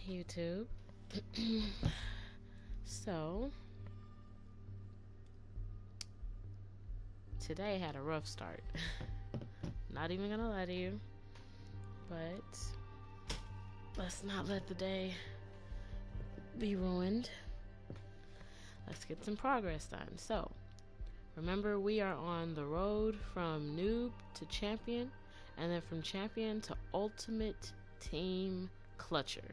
YouTube. So, today had a rough start. Not even gonna lie to you, but let's not let the day be ruined. Let's get some progress done. So, remember, we are on the road from Noob to Champion, and then from Champion to Ultimate Team Clutcher.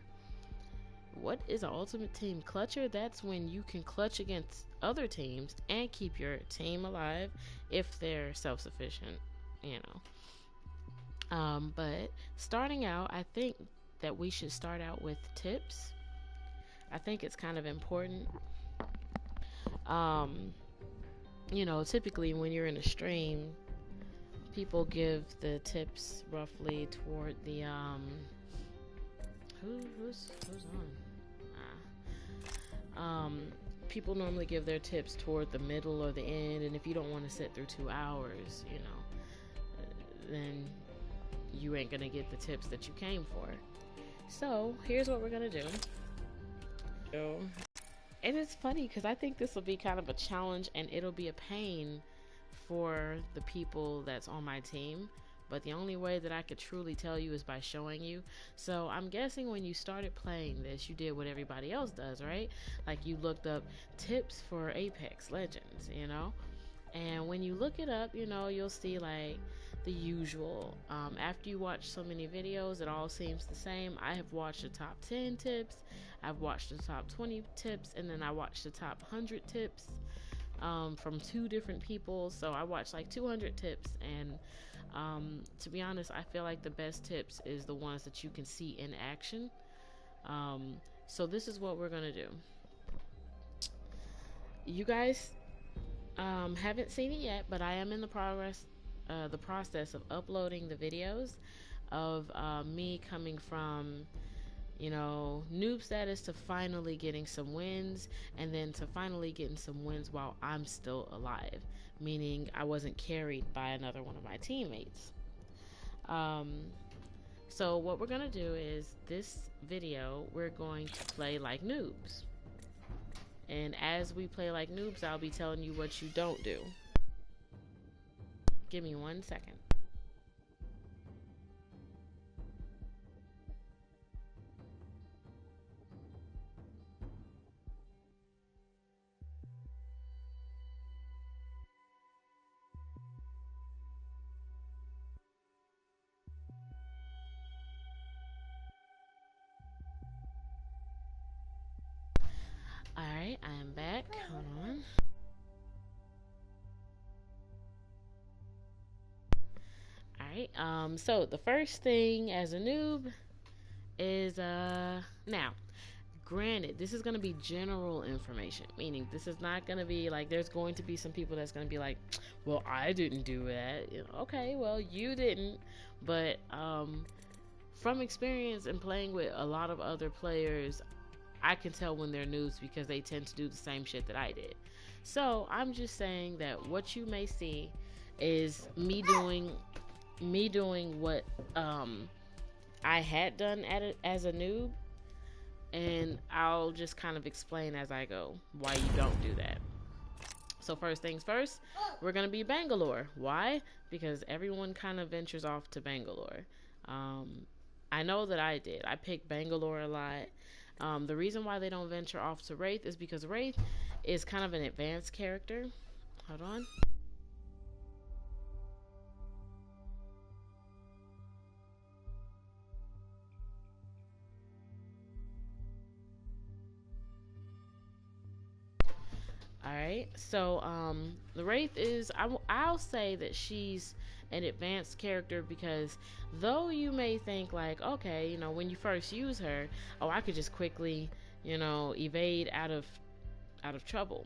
What is an Ultimate Team Clutcher? That's when you can clutch against other teams and keep your team alive if they're self-sufficient, you know. But starting out, I think that we should start out with tips. I think it's kind of important. You know, typically when you're in a stream, people give the tips roughly toward the who's on? People normally give their tips toward the middle or the end, and if you don't want to sit through 2 hours, you know, then you ain't gonna get the tips that you came for. So here's what we're gonna do. And it's funny because I think this will be kind of a challenge and it'll be a pain for the people that's on my team, but the only way that I could truly tell you is by showing you. So I'm guessing when you started playing this, you did what everybody else does, right? Like you looked up tips for Apex Legends, you know? And when you look it up, you know, you'll see like the usual. After you watch so many videos, it all seems the same. I have watched the top 10 tips, I've watched the top 20 tips, and then I watched the top 100 tips from 2 different people. So I watched like 200 tips, and to be honest, I feel like the best tips is the ones that you can see in action. So this is what we're gonna do. You guys haven't seen it yet, but I am in the process of uploading the videos of me coming from, you know, noob status to finally getting some wins, and then to finally getting some wins while I'm still alive, meaning I wasn't carried by another one of my teammates. So what we're gonna do is this video we're going to play like noobs. And as we play like noobs, I'll be telling you what you don't do. Give me 1 second. Alright, I am back. Hold on. Alright, so the first thing as a noob is, now, granted, this is going to be general information, meaning this is not going to be like, there's going to be some people that's going to be like, well, I didn't do that. You know, okay, well, you didn't, but from experience and playing with a lot of other players, I can tell when they're noobs because they tend to do the same shit that I did. So I'm just saying that what you may see is me doing what I had done as a noob, and I'll just kind of explain as I go why you don't do that. So first things first, we're gonna be Bangalore. Why? Because everyone kind of ventures off to Bangalore. I know that I did. I picked Bangalore a lot. The reason why they don't venture off to Wraith is because Wraith is kind of an advanced character. Hold on. Alright, so the Wraith is, I'll say that she's an advanced character because though you may think like, okay, you know, when you first use her, oh, I could just quickly, you know, evade out of trouble.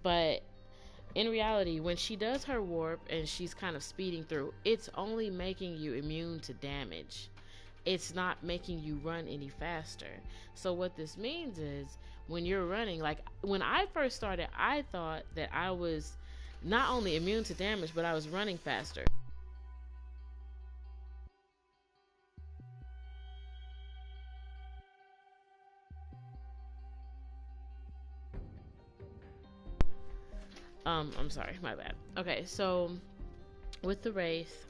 But in reality, when she does her warp and she's kind of speeding through, it's only making you immune to damage. It's not making you run any faster. So what this means is when you're running, like when I first started, I thought that I was not only immune to damage, but I was running faster. I'm sorry, my bad. Okay, so with the wraith,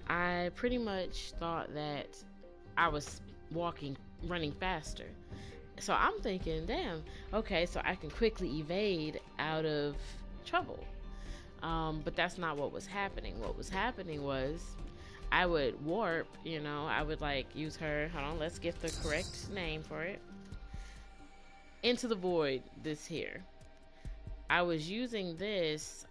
I pretty much thought that I was running faster. So I'm thinking, damn, okay, so I can quickly evade out of trouble. But that's not what was happening. What was happening was I would warp, I would like use her, hold on, let's get the correct name for it. Into the void, this here. I was using this,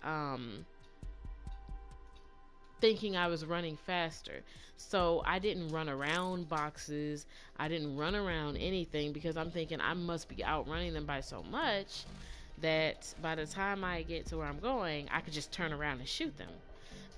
thinking I was running faster. So I didn't run around boxes. I didn't run around anything because I'm thinking I must be outrunning them by so much that by the time I get to where I'm going, I could just turn around and shoot them.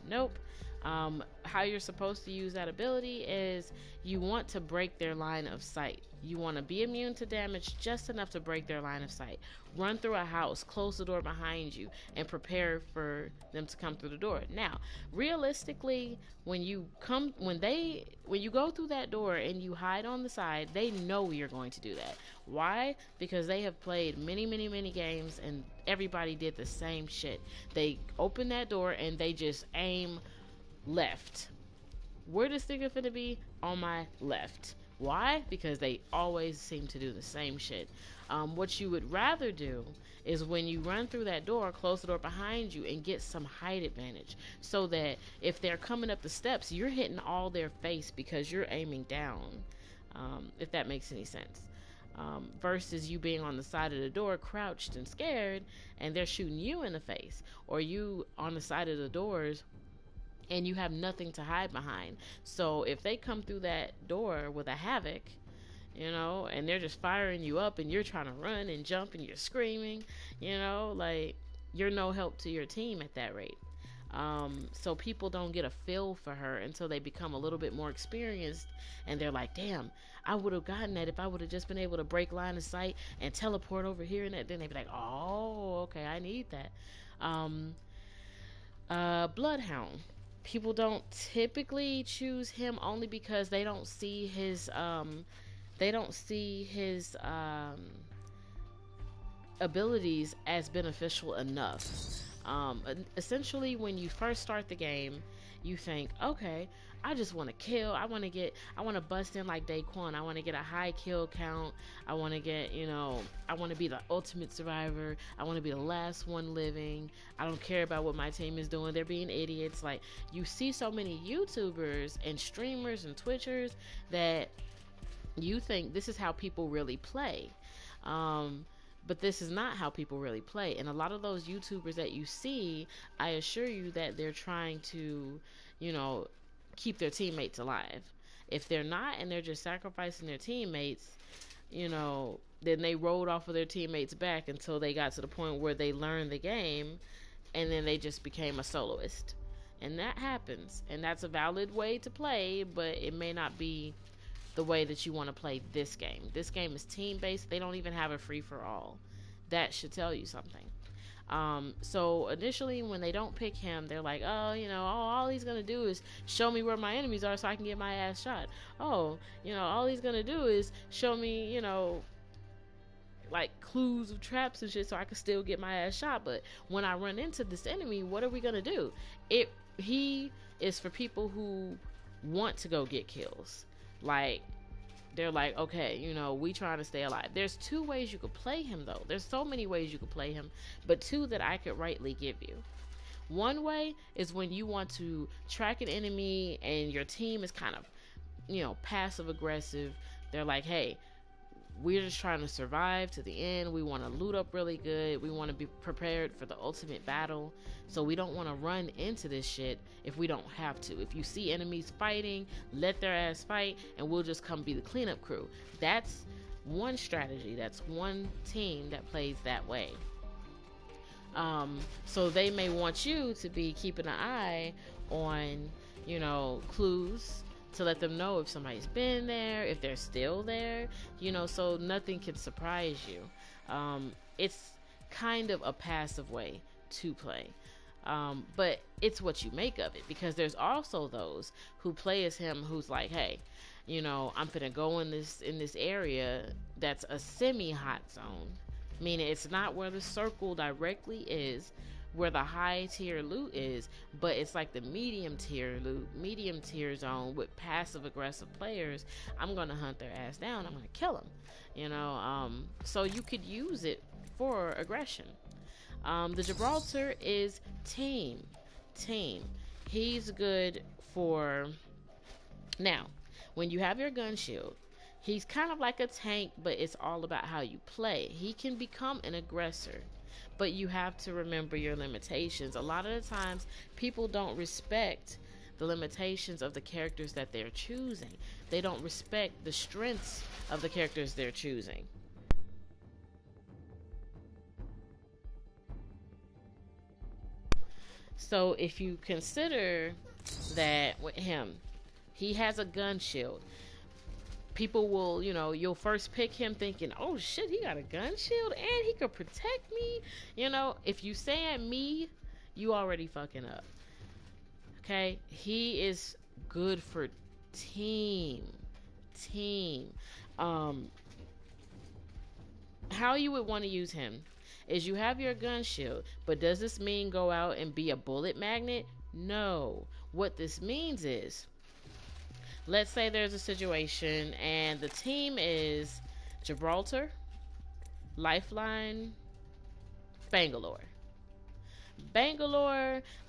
Nope. How you're supposed to use that ability is you want to break their line of sight. You want to be immune to damage just enough to break their line of sight. Run through a house, close the door behind you, and prepare for them to come through the door. Now, realistically, when you go through that door and you hide on the side, they know you're going to do that. Why? Because they have played many, many, many games and everybody did the same shit. They open that door and they just aim left. Where this thing finna be? On my left. Why? Because they always seem to do the same shit. What you would rather do is when you run through that door, close the door behind you and get some height advantage so that if they're coming up the steps, you're hitting all their face because you're aiming down, if that makes any sense. Versus you being on the side of the door crouched and scared and they're shooting you in the face, or you on the side of the doors and you have nothing to hide behind. So if they come through that door with a havoc, and they're just firing you up and you're trying to run and jump and you're screaming, like you're no help to your team at that rate. So people don't get a feel for her until they become a little bit more experienced and they're like, damn, I would have gotten that if I would have just been able to break line of sight and teleport over here and that. Then they'd be like, oh, okay, I need that. Bloodhound. People don't typically choose him only because they don't see his abilities as beneficial enough. Essentially, when you first start the game, you think, okay, I just want to kill. I want to bust in like Daquan. I want to get a high kill count. I want to get, I want to be the ultimate survivor. I want to be the last one living. I don't care about what my team is doing. They're being idiots. Like, you see so many YouTubers and streamers and Twitchers that you think this is how people really play. But this is not how people really play. And a lot of those YouTubers that you see, I assure you that they're trying to, keep their teammates alive. If they're not and they're just sacrificing their teammates, then they rolled off of their teammates' back until they got to the point where they learned the game and then they just became a soloist. And that happens. And that's a valid way to play, but it may not be the way that you want to play this game. This game is team-based. They don't even have a free-for-all. That should tell you something. So initially when they don't pick him, they're like, all he's gonna do is show me where my enemies are so I can get my ass shot. All he's gonna do is show me, like clues of traps and shit so I can still get my ass shot. But when I run into this enemy, what are we gonna do? He is for people who want to go get kills. Like, they're like, okay, we trying to stay alive. There's two ways you could play him, though. There's so many ways you could play him, but two that I could rightly give you. One way is when you want to track an enemy and your team is kind of, passive aggressive. They're like, hey, we're just trying to survive to the end. We want to loot up really good. We want to be prepared for the ultimate battle. So we don't want to run into this shit if we don't have to. If you see enemies fighting, let their ass fight, and we'll just come be the cleanup crew. That's one strategy. That's one team that plays that way. So they may want you to be keeping an eye on, clues, to let them know if somebody's been there, if they're still there, so nothing can surprise you. It's kind of a passive way to play. But it's what you make of it, because there's also those who play as him who's like, hey, I'm finna go in this area that's a semi-hot zone. meaning it's not where the circle directly is, where the high tier loot is, but it's like the medium tier loot, medium tier zone with passive aggressive players. I'm gonna hunt their ass down. I'm gonna kill them, you know. So you could use it for aggression. The Gibraltar is team. He's good for, now when you have your gun shield, he's kind of like a tank, but it's all about how you play. He can become an aggressor, but you have to remember your limitations. A lot of the times people don't respect the limitations of the characters that they're choosing. They don't respect the strengths of the characters they're choosing. So if you consider that with him, he has a gun shield. People will, you'll first pick him thinking, oh shit, he got a gun shield and he could protect me. If you saying me, you already fucking up. Okay? He is good for team. How you would want to use him is you have your gun shield, but does this mean go out and be a bullet magnet? No. What this means is, let's say there's a situation and the team is Gibraltar, Lifeline, Bangalore.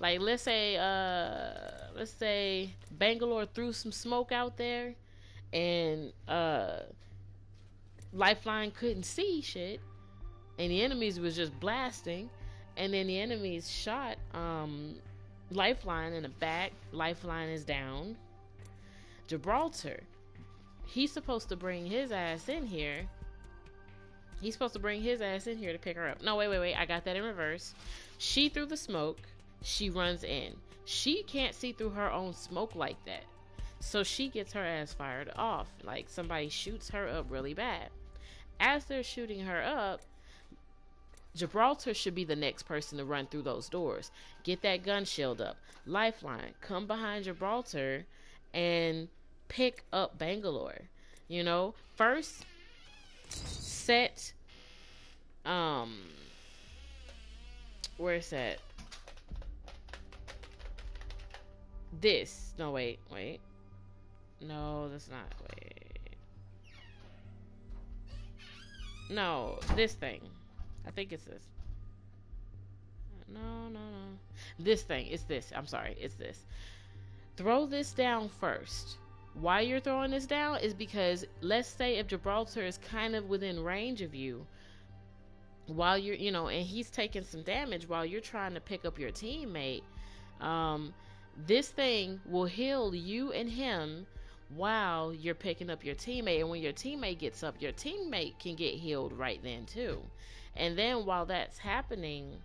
Like let's say Bangalore threw some smoke out there and Lifeline couldn't see shit and the enemies was just blasting, and then the enemies shot Lifeline in the back. Lifeline is down. Gibraltar, he's supposed to bring his ass in here. He's supposed to bring his ass in here to pick her up. No, wait. I got that in reverse. She threw the smoke. She runs in. She can't see through her own smoke like that. So she gets her ass fired off. Like somebody shoots her up really bad. As they're shooting her up, Gibraltar should be the next person to run through those doors. Get that gun shield up. Lifeline, come behind Gibraltar and pick up Bangalore. First set where's that? This. No, wait. No, that's not. Wait. No, this thing. I think it's this. No. This thing. It's this. I'm sorry. It's this. Throw this down first. Why you're throwing this down is because, let's say if Gibraltar is kind of within range of you, while you're, and he's taking some damage while you're trying to pick up your teammate, this thing will heal you and him while you're picking up your teammate. And when your teammate gets up, your teammate can get healed right then too. And then while that's happening,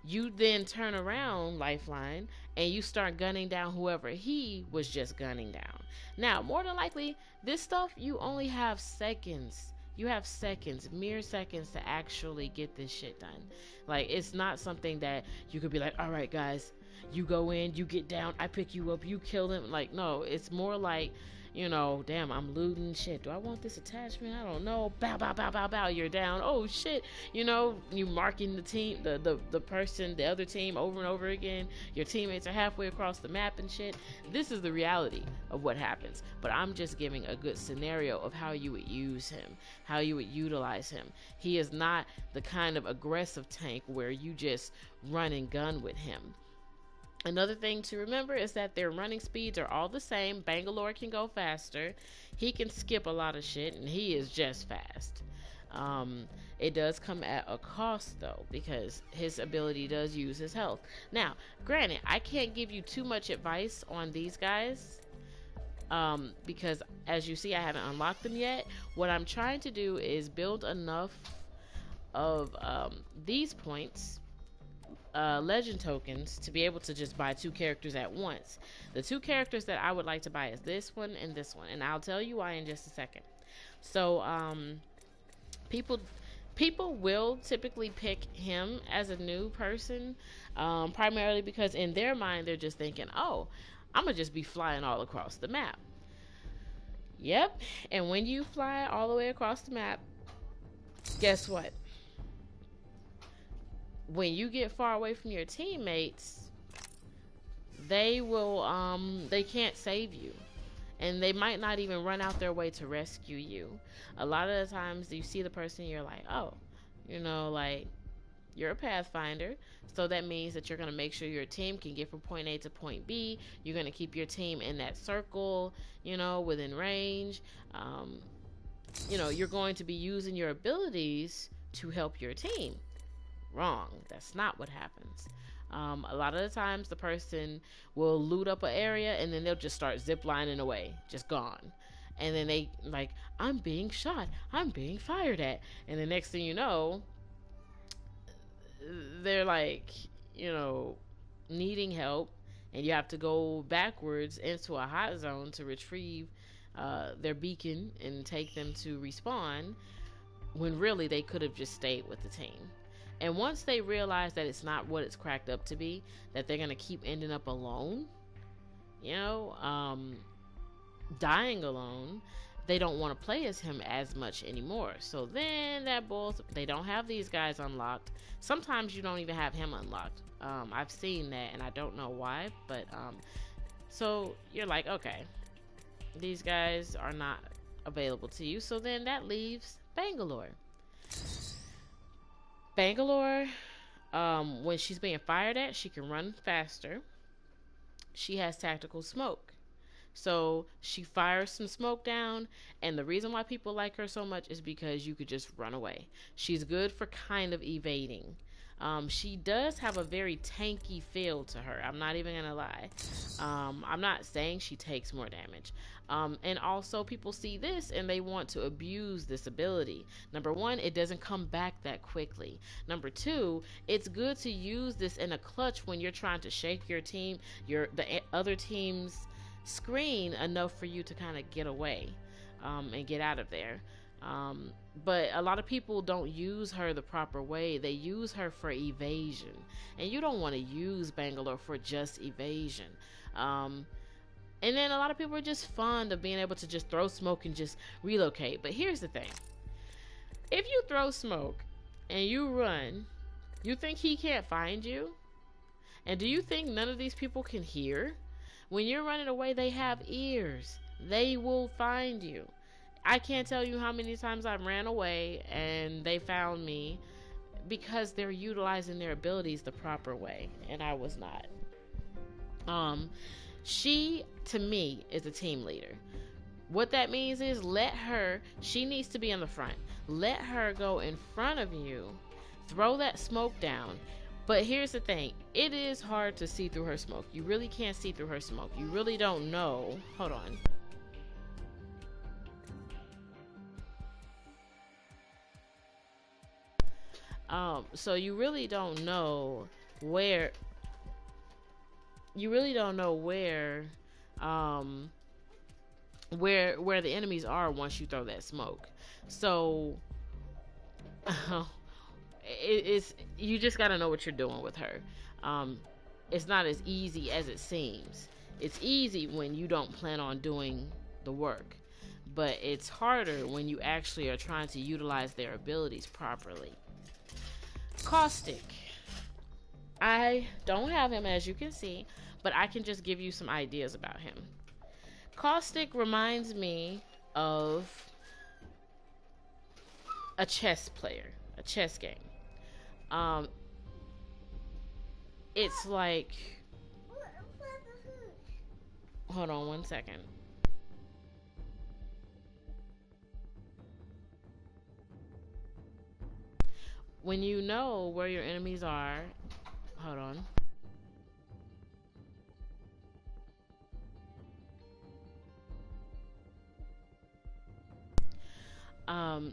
you then turn around, Lifeline, and you start gunning down whoever he was just gunning down. Now, more than likely, this stuff, you only have seconds. You have seconds, mere seconds to actually get this shit done. Like, it's not something that you could be like, all right, guys, you go in, you get down, I pick you up, you kill them. Like, no, it's more like, damn, I'm looting shit. Do I want this attachment? I don't know. Bow, you're down. Oh shit. You marking the team, the person, the other team over and over again. Your teammates are halfway across the map and shit. This is the reality of what happens. But I'm just giving a good scenario of how you would use him, how you would utilize him. He is not the kind of aggressive tank where you just run and gun with him. Another thing to remember is that their running speeds are all the same. Bangalore can go faster. He can skip a lot of shit, and he is just fast. It does come at a cost, though, because his ability does use his health. Now, granted, I can't give you too much advice on these guys, because, as you see, I haven't unlocked them yet. What I'm trying to do is build enough of these points, legend tokens, to be able to just buy 2 characters at once. The 2 characters that I would like to buy is this one and this one, and I'll tell you why in just a second. So people will typically pick him as a new person, primarily because in their mind they're just thinking, oh, I'm gonna just be flying all across the map. Yep. And when you fly all the way across the map, guess what? When you get far away from your teammates, they can't save you. And they might not even run out their way to rescue you. A lot of the times you see the person, you're like, oh, like, you're a pathfinder, so that means that you're going to make sure your team can get from point A to point B. You're going to keep your team in that circle, within range. You're going to be using your abilities to help your team. Wrong. That's not what happens. A lot of the times the person will loot up an area and then they'll just start ziplining away, just gone. And then they like, I'm being shot, I'm being fired at. And the next thing you know, they're like, needing help, and you have to go backwards into a hot zone to retrieve their beacon and take them to respawn, when really they could have just stayed with the team. And once they realize that it's not what it's cracked up to be, that they're going to keep ending up alone, dying alone, they don't want to play as him as much anymore. So then they don't have these guys unlocked. Sometimes you don't even have him unlocked. I've seen that, and I don't know why, but so you're like, okay, these guys are not available to you. So then that leaves Bangalore. When she's being fired at, she can run faster. She has tactical smoke. So she fires some smoke down, and the reason why people like her so much is because you could just run away. She's good for kind of evading. She does have a very tanky feel to her. I'm not even gonna lie. I'm not saying she takes more damage. And also people see this and they want to abuse this ability. Number one, it doesn't come back that quickly. Number two, it's good to use this in a clutch when you're trying to shake your team, the other team's screen enough for you to kind of get away and get out of there. But a lot of people don't use her the proper way. They use her for evasion, and you don't want to use Bangalore for just evasion. And then a lot of people are just fond of being able to just throw smoke and just relocate. But here's the thing: if you throw smoke and you run, you think he can't find you? And do you think none of these people can hear? When you're running away, they have ears. They will find you. I can't tell you how many times I've ran away and they found me because they're utilizing their abilities the proper way, and I was not. She, to me, is a team leader. What that means is she needs to be in the front. Let her go in front of you, throw that smoke down. But here's the thing, it is hard to see through her smoke. You really can't see through her smoke. You really don't know. Hold on. So you really don't know where where the enemies are once you throw that smoke. So you just gotta know what you're doing with her. It's not as easy as it seems. It's easy when you don't plan on doing the work, but it's harder when you actually are trying to utilize their abilities properly. Caustic. I don't have him, as you can see, but I can just give you some ideas about him. Caustic reminds me of a chess player, a chess game. It's like, hold on one second. When you know where your enemies are, hold on.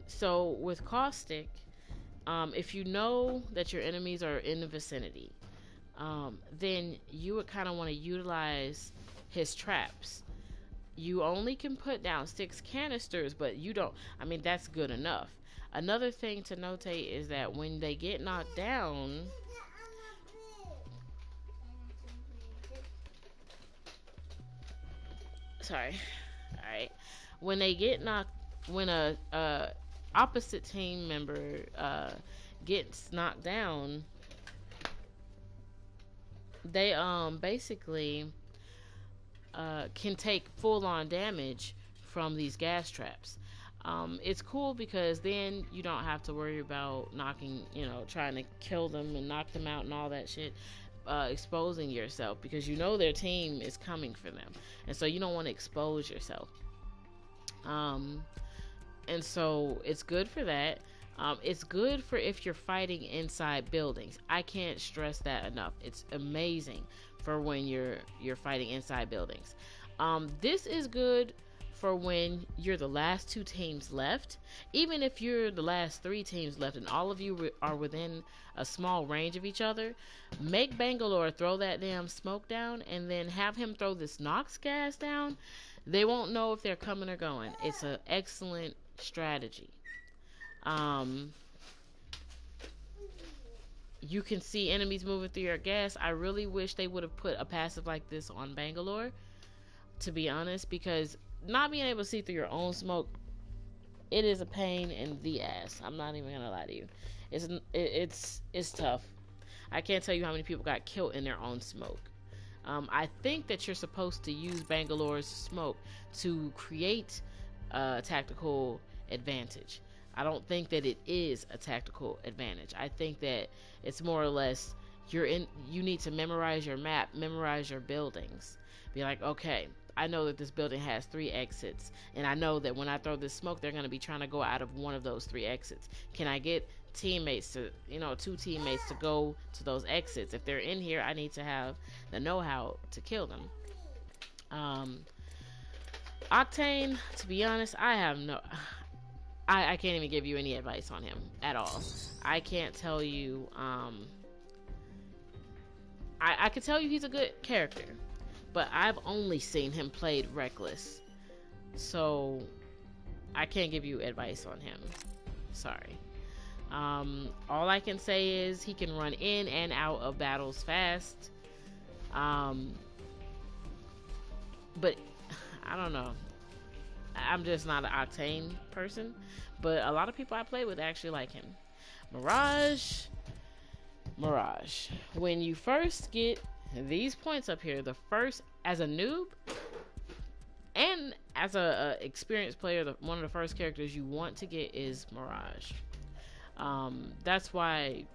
So with Caustic, if you know that your enemies are in the vicinity, then you would kind of want to utilize his traps. You only can put down 6 canisters, but you don't, that's good enough. Another thing to notate is that when they get knocked down, sorry, alright, when they get knocked, when a opposite team member gets knocked down, they basically can take full-on damage from these gas traps. It's cool because then you don't have to worry about knocking, trying to kill them and knock them out and all that shit, exposing yourself, because you know their team is coming for them, and so you don't want to expose yourself. And so it's good for that. It's good for if you're fighting inside buildings. I can't stress that enough. It's amazing for when you're fighting inside buildings. This is good for when you're the last two teams left. Even if you're the last three teams left and all of you are within a small range of each other, make Bangalore throw that damn smoke down and then have him throw this Nox gas down. They won't know if they're coming or going. It's an excellent strategy. You can see enemies moving through your gas. I really wish they would have put a passive like this on Bangalore, to be honest, because not being able to see through your own smoke, it is a pain in the ass. I'm not even gonna lie to you. It's tough. I can't tell you how many people got killed in their own smoke. I think that you're supposed to use Bangalore's smoke to create a tactical advantage. I don't think that it is a tactical advantage. I think that it's more or less you need to memorize your map, memorize your buildings. Be like, okay, I know that this building has 3 exits, and I know that when I throw this smoke, they're going to be trying to go out of one of those 3 exits. Can I get teammates to, 2 teammates to go to those exits? If they're in here, I need to have the know-how to kill them. Octane, to be honest, I can't even give you any advice on him at all. I can't tell you, I could tell you he's a good character, but I've only seen him played reckless, so I can't give you advice on him. Sorry. All I can say is he can run in and out of battles fast. But I don't know. I'm just not an Octane person, but a lot of people I play with actually like him. Mirage. When you first get these points up here, the first, as a noob and as a experienced player, one of the first characters you want to get is Mirage. That's why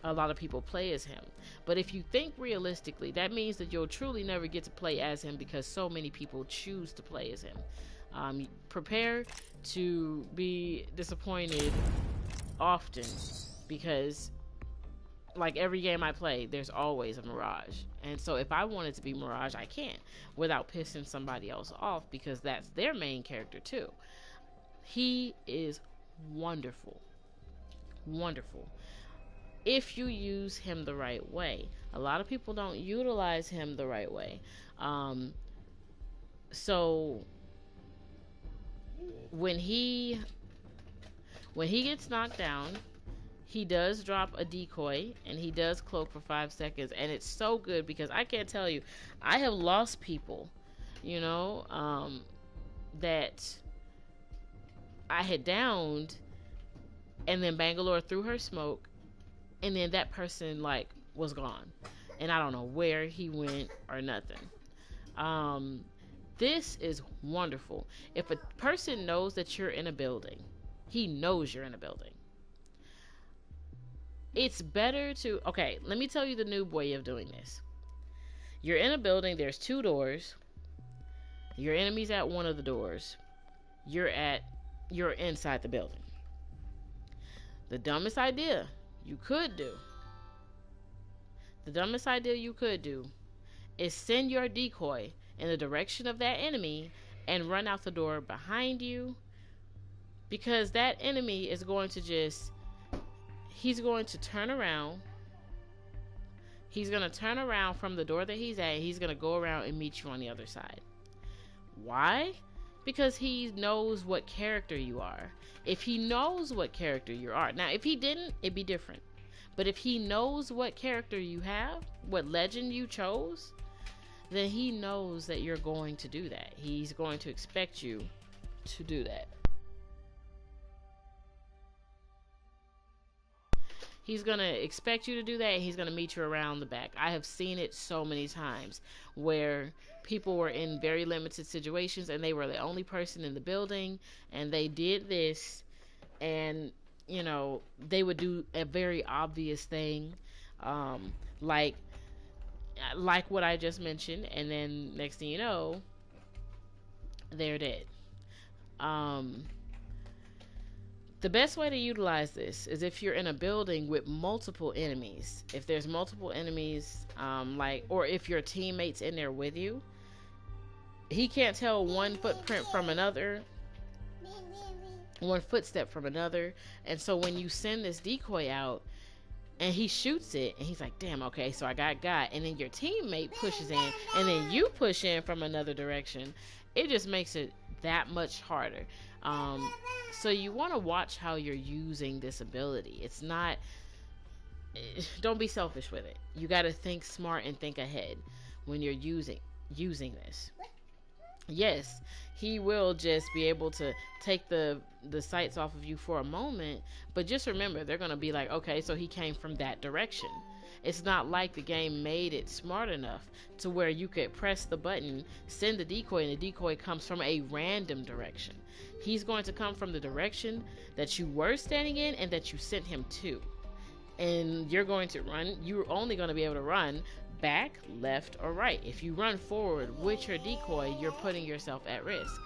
a lot of people play as him. But if you think realistically, that means that you'll truly never get to play as him because so many people choose to play as him. Prepare to be disappointed often, because like every game I play, there's always a Mirage. And so if I wanted to be Mirage, I can't without pissing somebody else off, because that's their main character too. He is wonderful. Wonderful. If you use him the right way. A lot of people don't utilize him the right way. So when he gets knocked down, he does drop a decoy and he does cloak for 5 seconds, and it's so good because I can't tell you, I have lost people, that I had downed, and then Bangalore threw her smoke, and then that person was gone, and I don't know where he went or nothing. This is wonderful. If a person knows that you're in a building, he knows you're in a building. It's better to, okay, let me tell you the noob way of doing this. You're in a building, there's 2 doors. Your enemy's at one of the doors. You're inside the building. The dumbest idea you could do is send your decoy in the direction of that enemy and run out the door behind you, because that enemy is going to he's going to turn around. He's going to turn around from the door that he's at. He's going to go around and meet you on the other side. Why? Because he knows what character you are. If he knows what character you are. Now, if he didn't, it'd be different. But if he knows what character you have, what legend you chose, then he knows that you're going to do that. He's going to expect you to do that. He's gonna expect you to do that, and he's gonna meet you around the back. I have seen it so many times where people were in very limited situations and they were the only person in the building, and they did this, and you know, they would do a very obvious thing, um, like what I just mentioned, and then next thing you know, they're dead. Um, The best way to utilize this is if you're in a building with multiple enemies. If there's multiple enemies, or if your teammate's in there with you, he can't tell one footprint from another, one footstep from another. And so when you send this decoy out and he shoots it, and he's like, damn, okay, so I got, and then your teammate pushes in, and then you push in from another direction, it just makes it that much harder. So you want to watch how you're using this ability. It's not, don't be selfish with it. You got to think smart and think ahead when you're using this. Yes, he will just be able to take the sights off of you for a moment, but just remember, they're going to be like, okay, so he came from that direction. It's not like the game made it smart enough to where you could press the button, send the decoy, and the decoy comes from a random direction. He's going to come from the direction that you were standing in and that you sent him to. And you're going to run, you're only going to be able to run back, left, or right. If you run forward with your decoy, you're putting yourself at risk.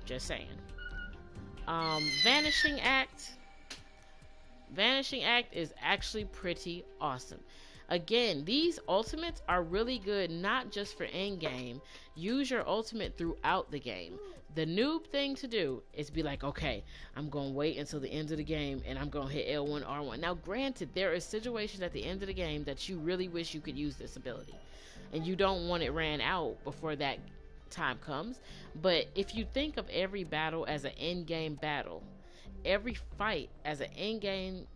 Just saying. Vanishing Act. Vanishing Act is actually pretty awesome. Again, these ultimates are really good, not just for endgame. Use your ultimate throughout the game. The noob thing to do is be like, okay, I'm going to wait until the end of the game and I'm going to hit L1, R1. Now, granted, there are situations at the end of the game that you really wish you could use this ability, and you don't want it ran out before that time comes. But if you think of every battle as an end game battle, every fight as an end game,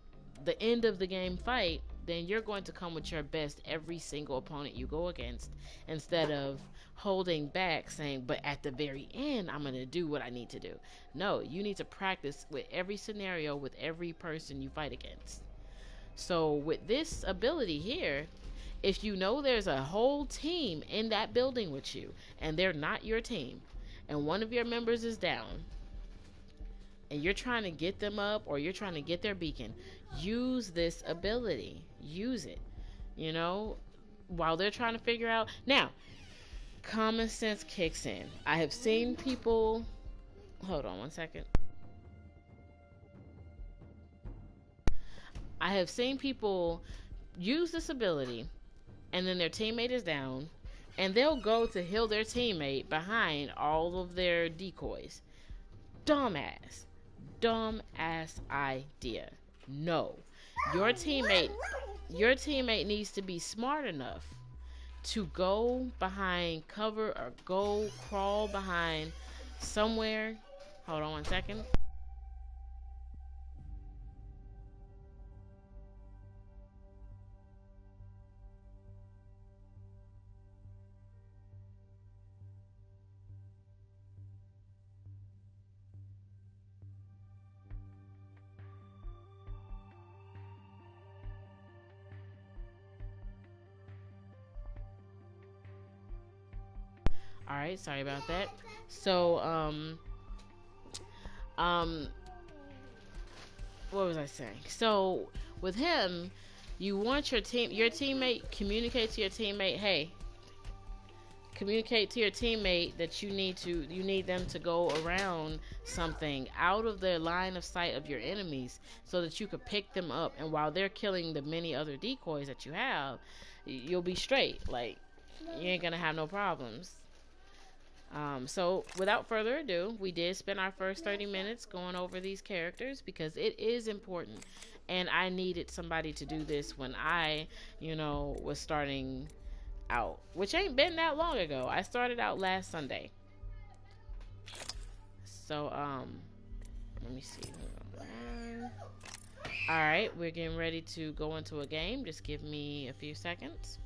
the end of the game fight, then you're going to come with your best every single opponent you go against, instead of holding back saying, but at the very end I'm going to do what I need to do. No, you need to practice with every scenario, with every person you fight against. So with this ability here, if you know there's a whole team in that building with you and they're not your team, and one of your members is down, and you're trying to get them up, or you're trying to get their beacon, use this ability. Use it, you know, while they're trying to figure out. Now, common sense kicks in. I have seen people, hold on one second. I have seen people use this ability, and then their teammate is down, and they'll go to heal their teammate behind all of their decoys. Dumbass idea. No, your teammate needs to be smart enough to go behind cover, or go crawl behind somewhere. Hold on one second. All right, sorry about that. So, what was I saying? So, with him, you want your teammate, communicate to your teammate, hey, communicate to your teammate that you need them to go around something out of the line of sight of your enemies, so that you could pick them up, and while they're killing the many other decoys that you have, you'll be straight. Like, you ain't gonna have no problems. So without further ado, we did spend our first 30 minutes going over these characters because it is important, and I needed somebody to do this when I, was starting out, which ain't been that long ago. I started out last Sunday. So, let me see. Alright, we're getting ready to go into a game. Just give me a few seconds.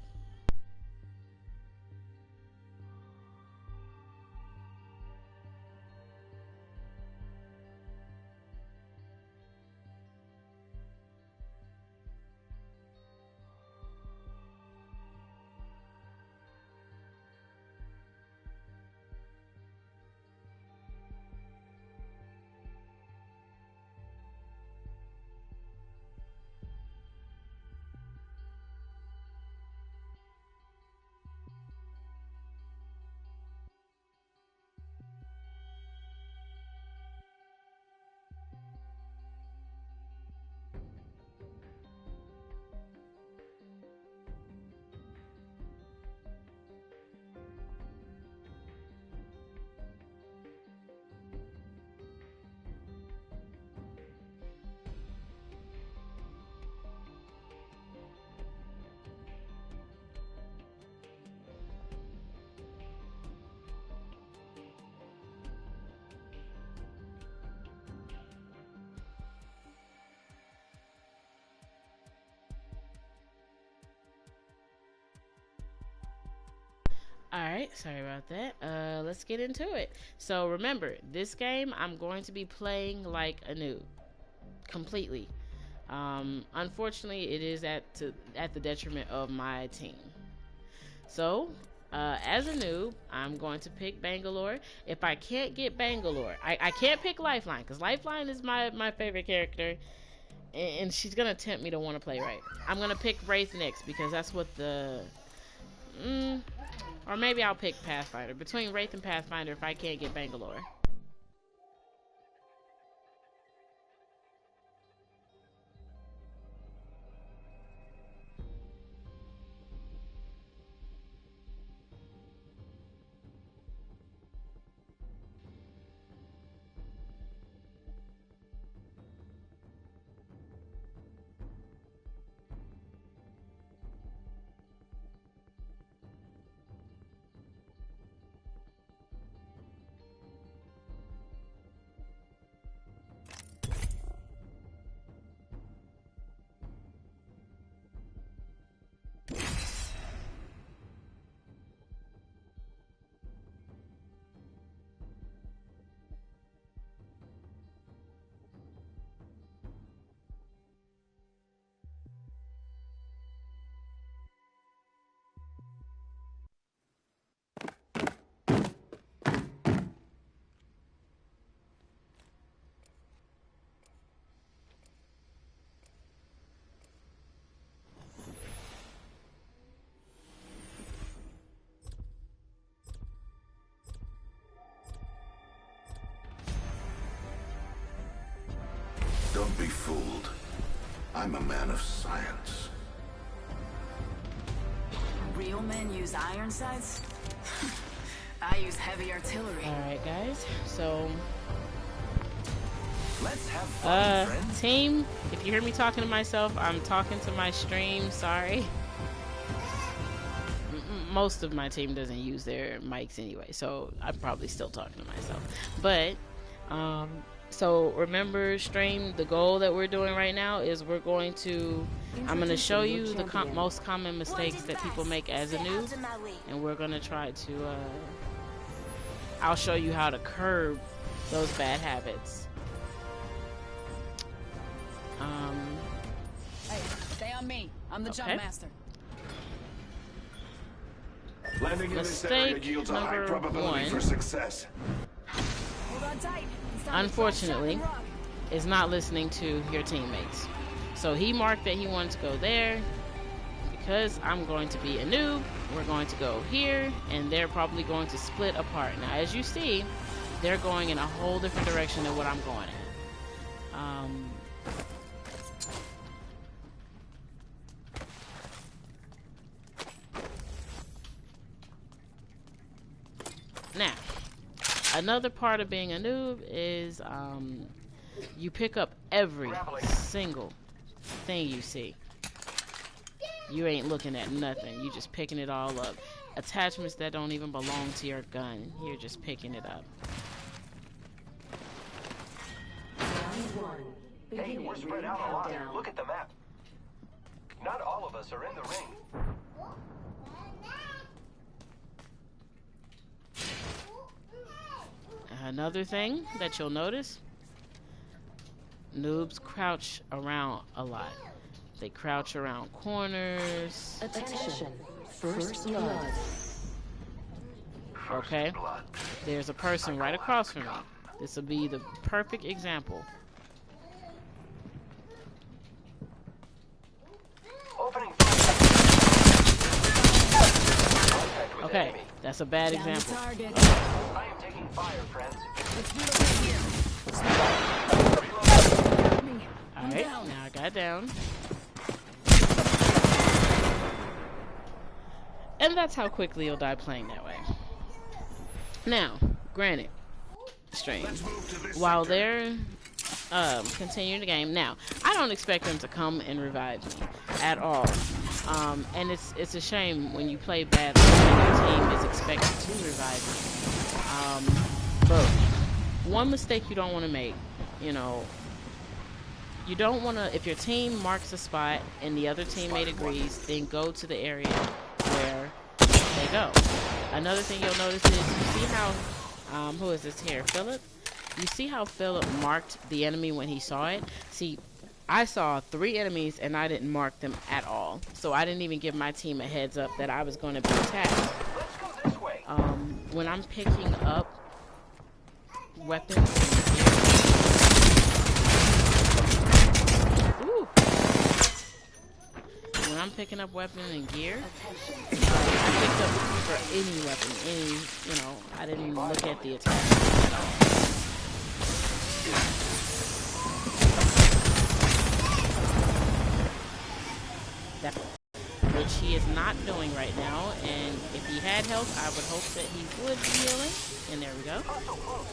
Alright, sorry about that. Let's get into it. So remember, this game I'm going to be playing like a noob. Completely. Unfortunately, it is at the detriment of my team. So, as a noob, I'm going to pick Bangalore. If I can't get Bangalore, I can't pick Lifeline, because Lifeline is my favorite character, and she's going to tempt me to want to play right. I'm going to pick Wraith next, because that's what the... or maybe I'll pick Pathfinder. Between Wraith and Pathfinder if I can't get Bangalore. Don't be fooled. I'm a man of science. Real men use iron sights? I use heavy artillery. Alright, guys. So... let's have fun, friends. Team, if you hear me talking to myself, I'm talking to my stream. Sorry. Most of my team doesn't use their mics anyway, so I'm probably still talking to myself. But, so remember, stream, the goal that we're doing right now is we're going to, I'm going to show you the most common mistakes that people make as a noob, and we're going to try to, I'll show you how to curb those bad habits. Hey, stay on me. I'm the jump master. Landing in this area yields a high probability for success. Hold on tight. Unfortunately, is not listening to your teammates. So he marked that he wanted to go there. Because I'm going to be a noob, we're going to go here, and they're probably going to split apart. Now, as you see, they're going in a whole different direction than what I'm going in. Now, another part of being a noob is you pick up every single thing you see. You ain't looking at nothing. You just picking it all up. Attachments that don't even belong to your gun. You're just picking it up. Hey, we're spread out a lot. Look at the map. Not all of us are in the ring. Another thing that you'll notice, noobs crouch around a lot. They crouch around corners. Attention. First blood. Okay? There's a person right across from me. This will be the perfect example. Opening. Okay, that's a bad example. I am taking fire, friends. Alright, now I got down. And that's how quickly you'll die playing that way. Now, granted, stream, while they're continuing the game, now, I don't expect them to come and revive me at all. And it's a shame when you play badly and your team is expected to revive you. But one mistake you don't want to make, you know, you don't want to, if your team marks a spot and the other teammate agrees, then go to the area where they go. Another thing you'll notice is, you see how, who is this here, Philip? You see how Philip marked the enemy when he saw it? See, I saw 3 enemies and I didn't mark them at all. So I didn't even give my team a heads up that I was going to be attacked. Let's go this way. When I'm picking up weapons, ooh. When I'm picking up weapon and gear, I picked up for any weapon, I didn't even look at the attachment at all. That, which he is not doing right now, and if he had health, I would hope that he would be healing. And there we go. Hostile close.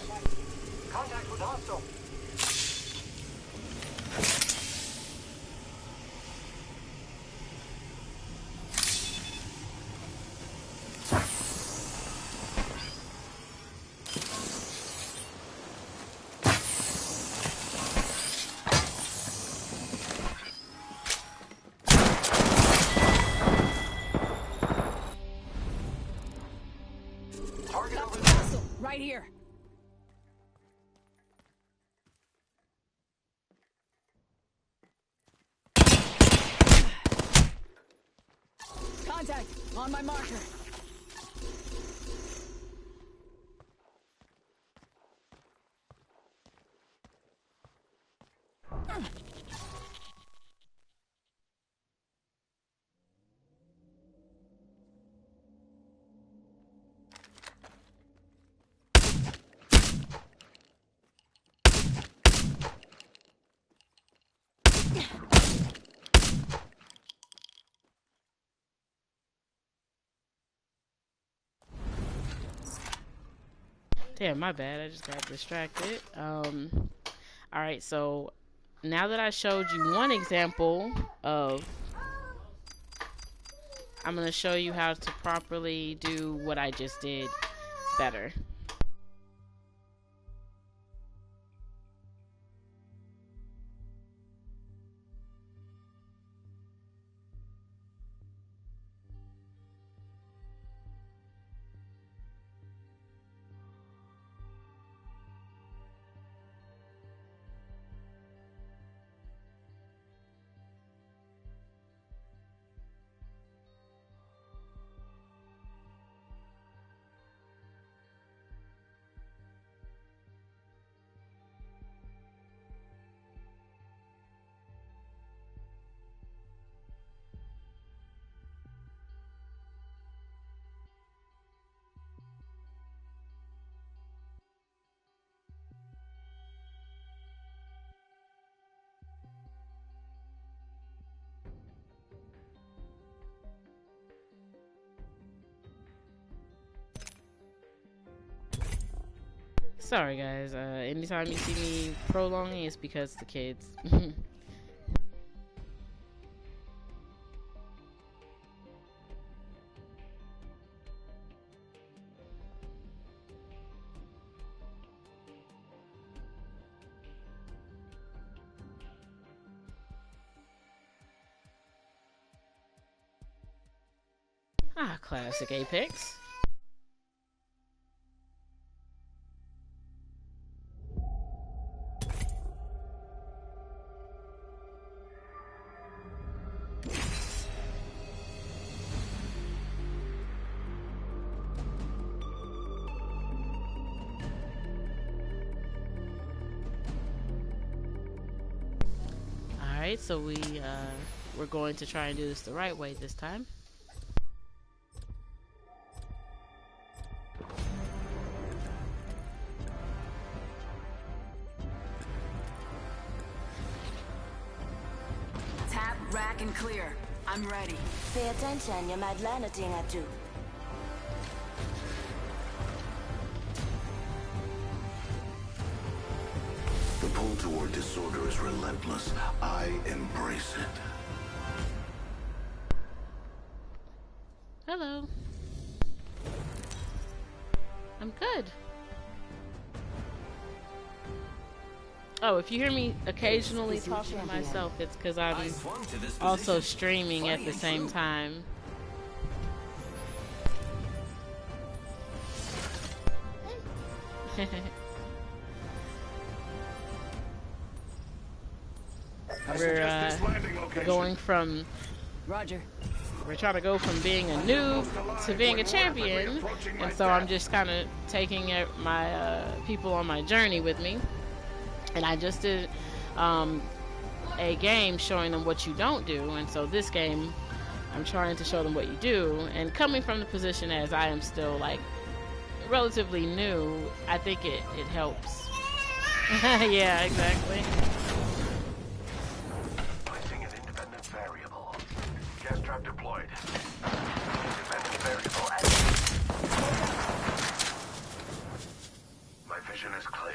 Contact with hostile. Target over there. Hostile, right here. Contact on my marker. Damn, my bad. I just got distracted. Alright, so now that I showed you one example of, I'm going to show you how to properly do what I just did better. Sorry guys, anytime you see me prolonging, it's because the kids. Ah, classic Apex. Alright, so we're going to try and do this the right way this time. Tap, rack, and clear. I'm ready. Pay attention, you might learn a thing or two. The pull toward disorder is relentless. I embrace it. Hello. I'm good. Oh, if you hear me occasionally talking to myself, it's because I'm also streaming at the same time. We're going from... Roger. We're trying to go from being a noob to being a champion, and so I'm just kind of taking my people on my journey with me. And I just did a game showing them what you don't do, and so this game I'm trying to show them what you do. And coming from the position as I am still like relatively new, I think it helps. Yeah, exactly. Placing an independent variable. Gas trap deployed. Independent variable active. My vision is clear.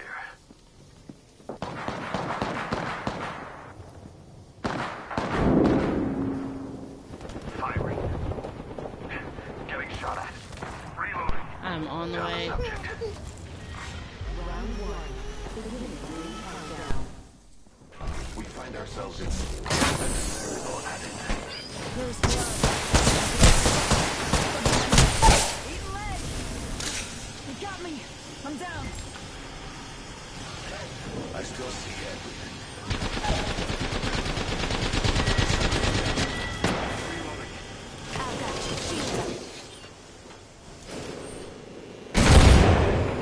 Firing. Getting shot at. Reloading. I'm on the way. We find ourselves in variable added. Eat leg! You got me! I'm down! I still see everything.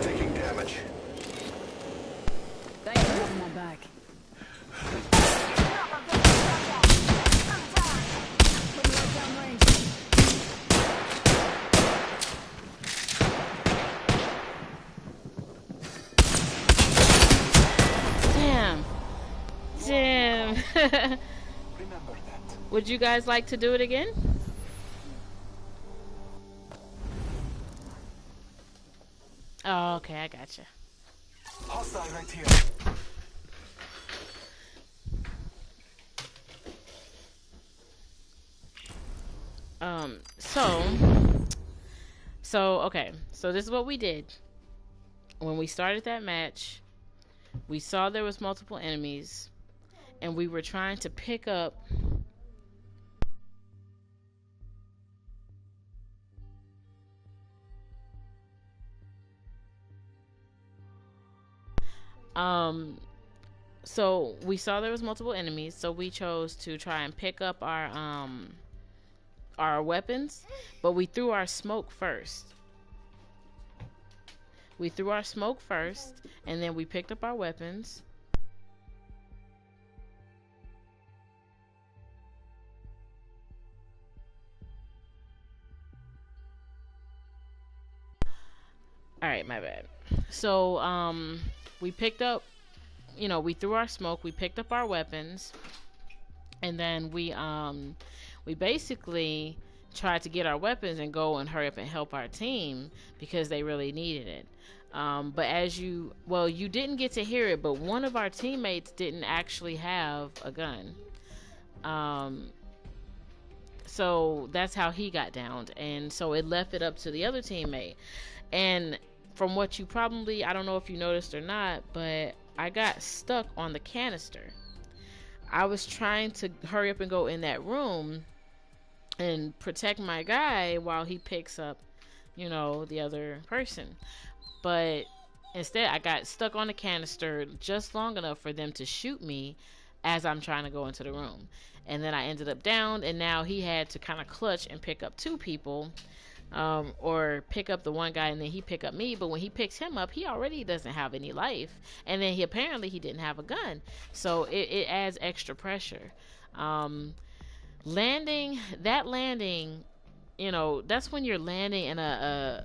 Taking damage. Thanks for having my back. Putting right down range. Damn. Remember that. Would you guys like to do it again? Oh, okay, I gotcha. Hostile right here. Okay, so this is what we did. When we started that match, we saw there was multiple enemies, and we were trying to pick up so we saw there was multiple enemies, so we chose to try and pick up our weapons, but we threw our smoke first. We threw our smoke first, and then we picked up our weapons. Alright, my bad. So, we picked up, we threw our smoke, we picked up our weapons, and then we basically tried to get our weapons and go and hurry up and help our team because they really needed it. But you didn't get to hear it, but one of our teammates didn't actually have a gun. So that's how he got downed, and so it left it up to the other teammate. And from what you probably, I don't know if you noticed or not, but I got stuck on the canister. I was trying to hurry up and go in that room and protect my guy while he picks up, the other person. But instead, I got stuck on the canister just long enough for them to shoot me as I'm trying to go into the room. And then I ended up down, and now he had to kind of clutch and pick up two people, or pick up the one guy and then he pick up me. But when he picks him up, he already doesn't have any life, and then he didn't have a gun, so it adds extra pressure. Landing, that's when you're landing in a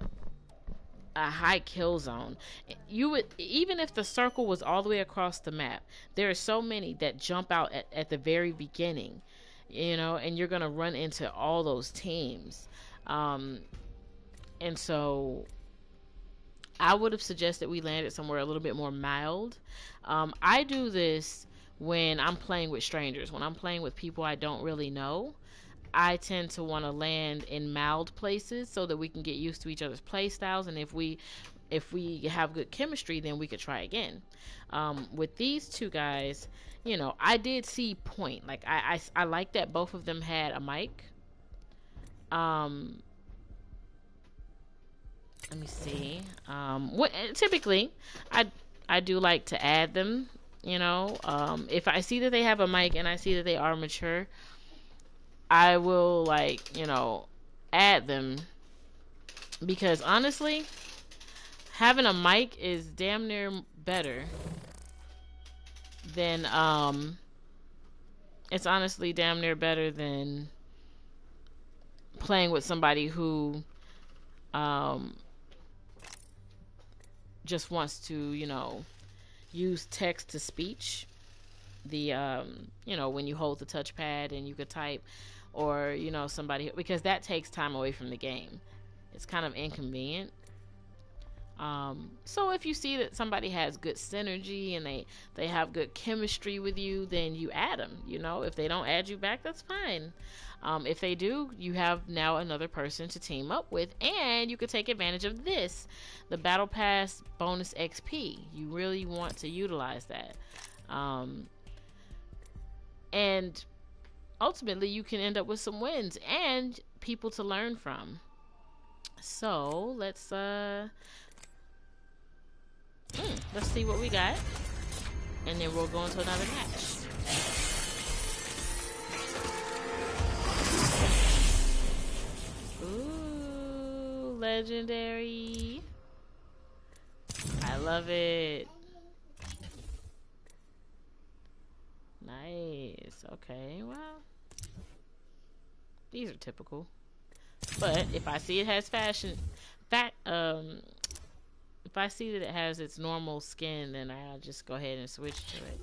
high kill zone. You would, even if the circle was all the way across the map, there are so many that jump out at the very beginning, and you're gonna run into all those teams. And so I would have suggested we landed somewhere a little bit more mild. I do this when I'm playing with strangers. When I'm playing with people I don't really know, I tend to want to land in mild places so that we can get used to each other's play styles, and if we have good chemistry, then we could try again. With these two guys, I did see point. Like I like that both of them had a mic. Let me see. Typically I do like to add them, You know, if I see that they have a mic and I see that they are mature, I will, like, you know, add them. Because honestly, having a mic is damn near better than, it's honestly damn near better than playing with somebody who, just wants to, you know, use text to speech. The, you know, when you hold the touchpad and you could type, or, you know, somebody, because that takes time away from the game. It's kind of inconvenient. So if you see that somebody has good synergy and they have good chemistry with you, then you add them. You know, if they don't add you back, that's fine. If they do, you have now another person to team up with, and you could take advantage of this, the Battle Pass bonus XP. You really want to utilize that. And ultimately, you can end up with some wins and people to learn from. So let's see what we got, and then we'll go into another match. Ooh, legendary. I love it. Nice. Okay, well, these are typical. But if I see it has if I see that it has its normal skin, then I'll just go ahead and switch to it.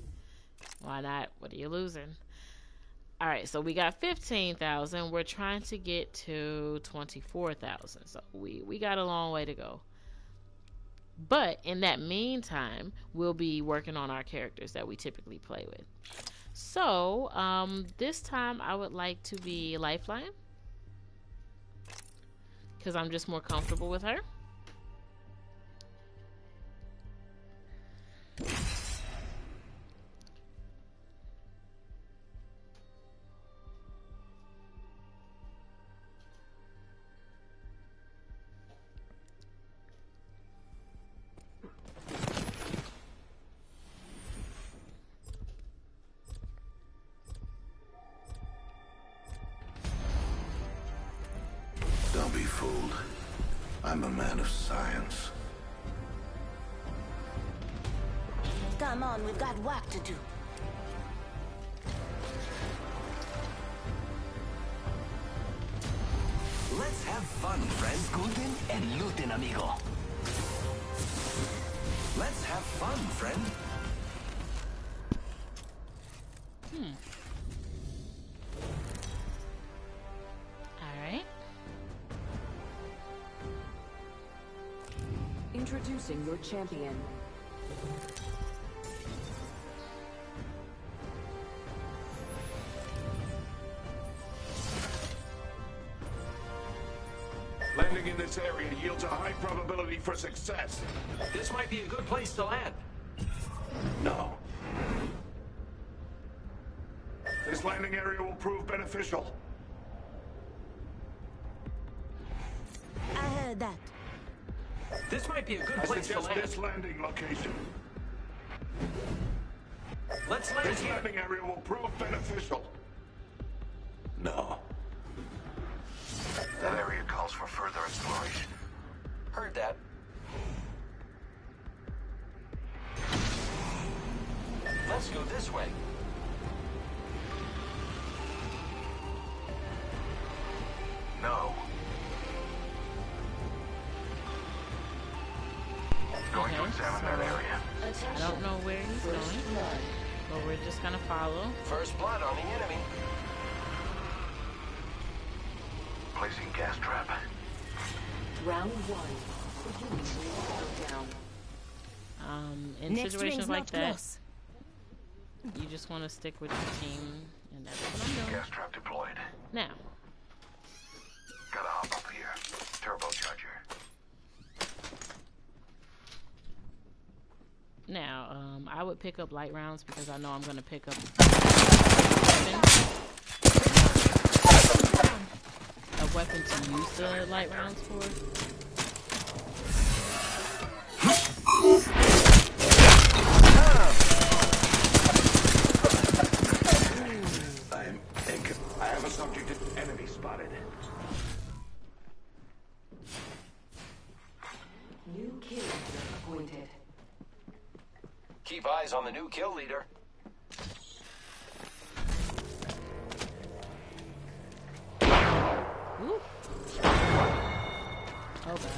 Why not? What are you losing? Alright, so we got 15,000. We're trying to get to 24,000. So we got a long way to go. But in that meantime, we'll be working on our characters that we typically play with. So, this time I would like to be Lifeline, because I'm just more comfortable with her. Don't be fooled. I'm a man of science. Come on, we've got work to do. Let's have fun, friends. Guten and looten, amigo. Let's have fun, friend. Alright. Introducing your champion. Landing in this area yields a high probability for success. This might be a good place to land. No. This landing area will prove beneficial. I heard that. This might be a good I place to suggest land. this landing location. Let's land This here. landing area will prove beneficial. No. That area calls for further exploration. Heard that. Let's go this way. No. Going to Okay, examine that area. I don't know where he's going, but we're just gonna follow. First blood on the enemy. Placing gas trap. Round one. Beginning ring countdown. In Next situations ring's like not that, close. you just want to stick with your team, and that's what I'm doing. Gas trap deployed. Now, Gotta hop up here. Turbocharger. I would pick up light rounds because I know I'm gonna pick up a weapon to use the light rounds for. on the new kill leader. Ooh. Oh god.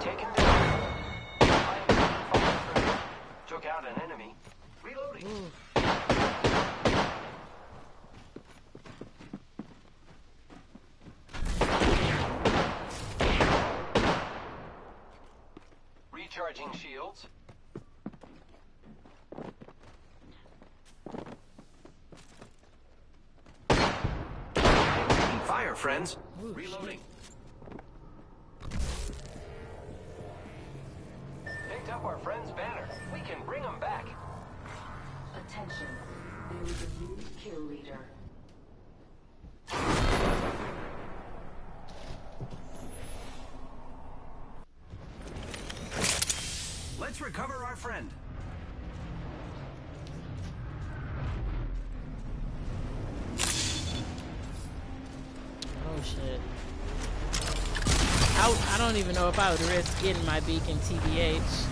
Taken down. Took out an enemy. Reloading. Ooh. Recharging shields. Fire, friends. Ooh, Reloading. Picked up our friend's banner. We can bring him back. Attention. There is a new kill leader. Let's recover our friend. Oh shit. I don't even know if I would risk getting my beacon TBH.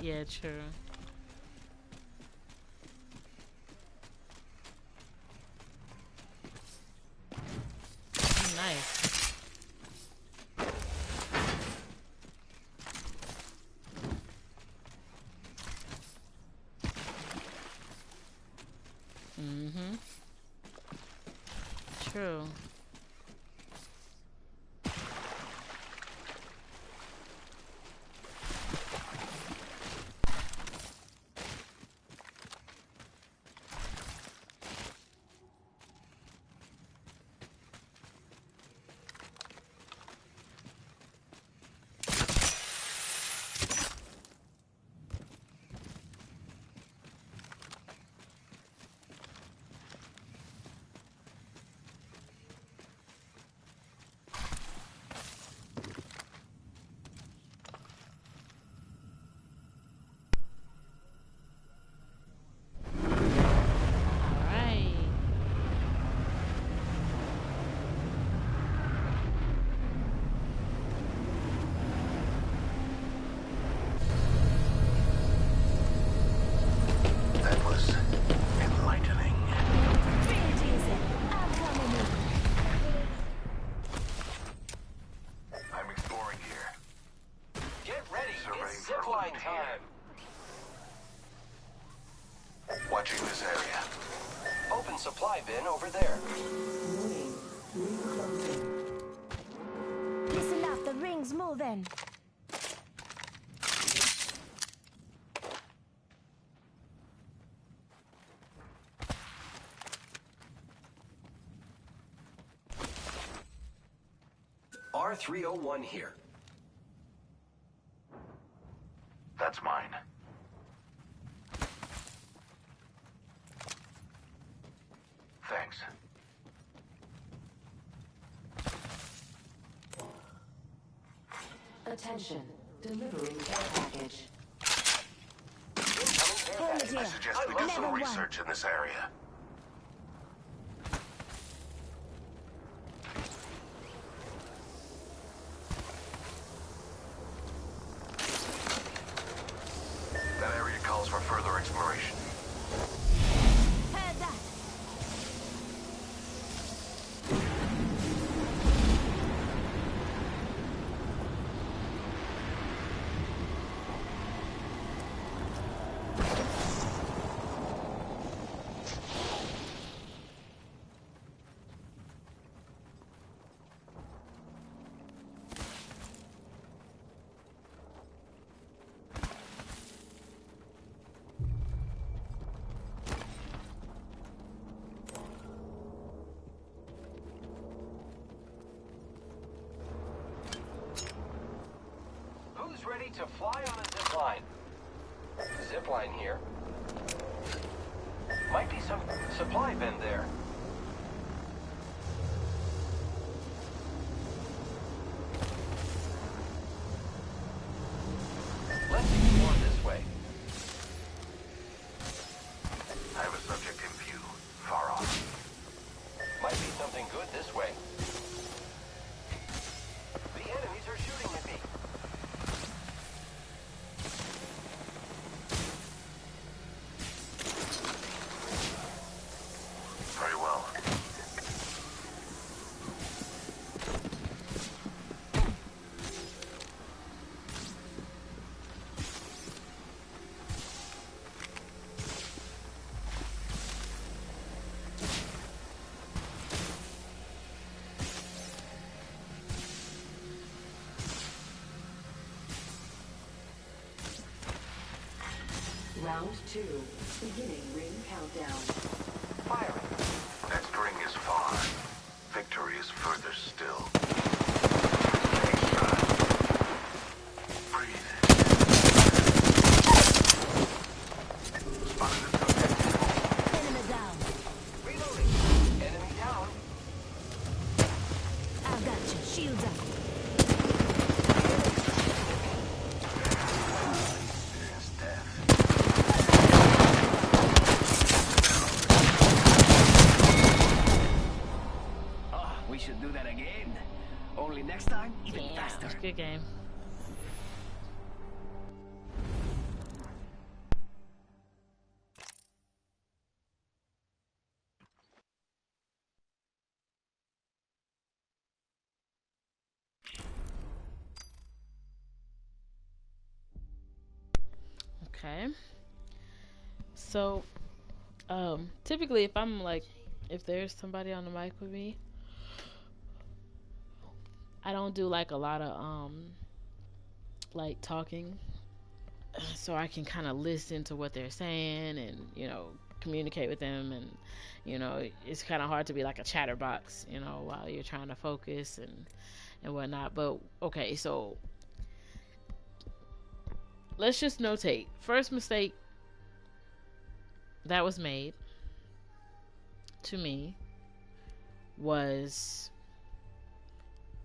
Yeah, true. Nice. Mm-hmm. True. Alright. That was enlightening. I'm exploring here. Get ready. Surveying It's for zipline loot time. Watching this area. Open supply bin over there. Warning. Ring closing. Listen up, the ring's moving. R301 here. That's mine. Thanks. Attention. Delivering care package. Incoming care Hold it package. here. I suggest we do Level some one. research in this area. That area calls for further exploration. Heard that. Who's ready to fly on a zipline? Zipline here. Might be some supply bin there. Round 2. Beginning ring countdown. Firing. Next ring is far. Victory is further still. Breathe. Spotted a target. Enemy down. Reloading. Enemy down. I've got you. Shields up. Experience death. Oh, we should do that again. Only next time, even Yeah, faster. it's a good game. Okay. So, typically if I'm like, if there's somebody on the mic with me, I don't do like a lot of, like talking, so I can kind of listen to what they're saying and, you know, communicate with them. And, you know, it's kind of hard to be like a chatterbox, you know, while you're trying to focus and whatnot. But, okay, so let's just notate. First mistake that was made to me was,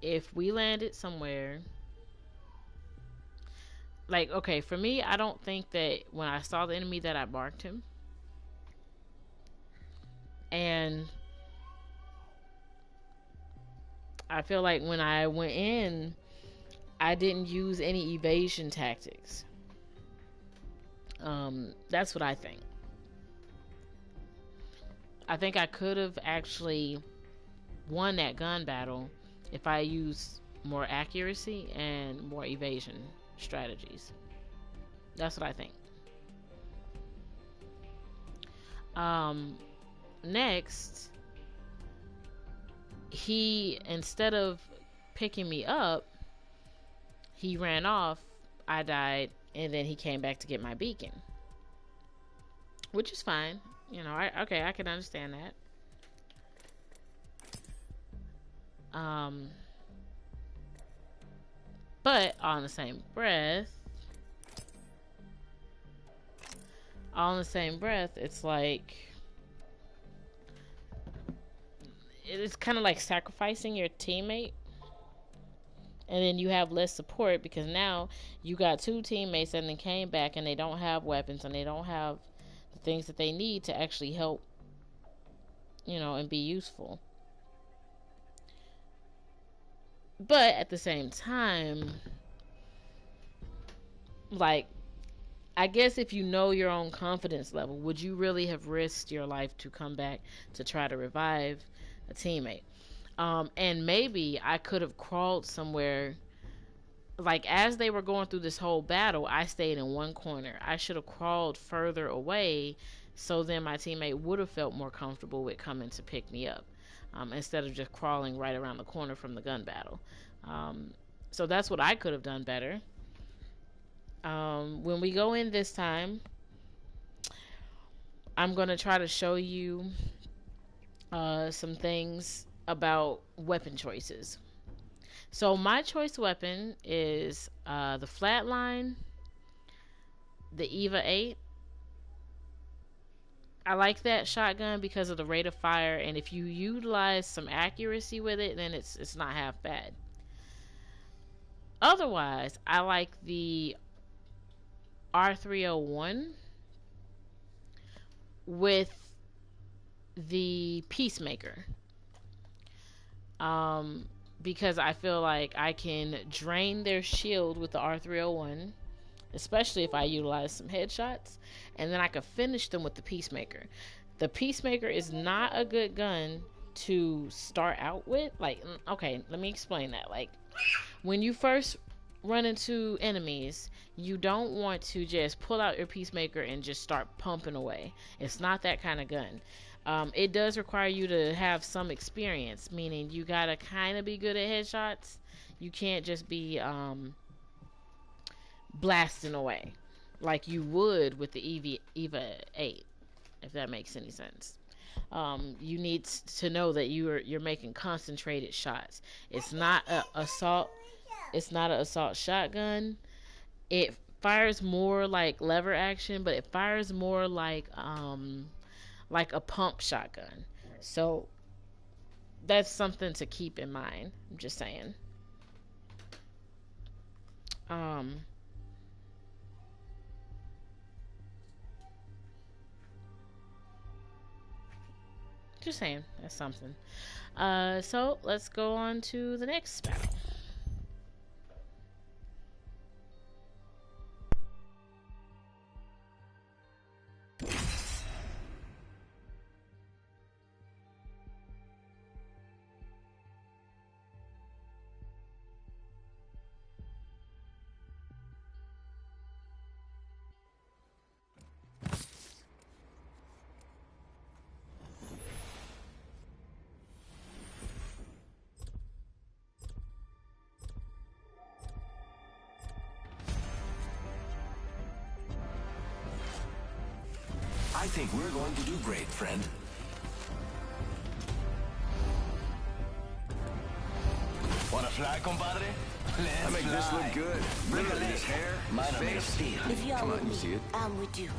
if we landed somewhere, like, okay, for me, I don't think that when I saw the enemy that I marked him. And I feel like when I went in, I didn't use any evasion tactics. That's what I think. I think I could have actually won that gun battle if I used more accuracy and more evasion strategies. That's what I think. Next, he, instead of picking me up, he ran off, I died, and then he came back to get my beacon, which is fine. You know, I can understand that. But on the same breath, it's like, it's kind of like sacrificing your teammate, and then you have less support because now you got two teammates and then came back and they don't have weapons and they don't have the things that they need to actually help, you know, and be useful. But at the same time, like, I guess if you know your own confidence level, would you really have risked your life to come back to try to revive a teammate? And maybe I could have crawled somewhere. Like, as they were going through this whole battle, I stayed in one corner. I should have crawled further away, so then my teammate would have felt more comfortable with coming to pick me up, instead of just crawling right around the corner from the gun battle. So that's what I could have done better. When we go in this time, I'm going to try to show you some things about weapon choices. So my choice weapon is the Flatline, the Eva 8. I like that shotgun because of the rate of fire, and if you utilize some accuracy with it, then it's not half bad. Otherwise, I like the R301 with the Peacemaker. Because I feel like I can drain their shield with the R301, especially if I utilize some headshots, and then I can finish them with the Peacemaker. The Peacemaker is not a good gun to start out with. Like, okay, let me explain that. Like, when you first run into enemies, you don't want to just pull out your Peacemaker and just start pumping away. It's not that kind of gun. It does require you to have some experience, meaning you gotta kind of be good at headshots. You can't just be blasting away. like you would with the Eva 8, if that makes any sense. You need to know that you're making concentrated shots. It's not a assault. It's not an assault shotgun. It fires more like lever action, but it fires more like a pump shotgun. So that's something to keep in mind. I'm just saying. Just saying, that's something. So let's go on to the next battle. I think we're going to do great, friend. Wanna fly, compadre? Let's I make this fly. look good. Look at his hair, Mine his are made of face. steel. If you're Come on, with you me, see it? I'm with you.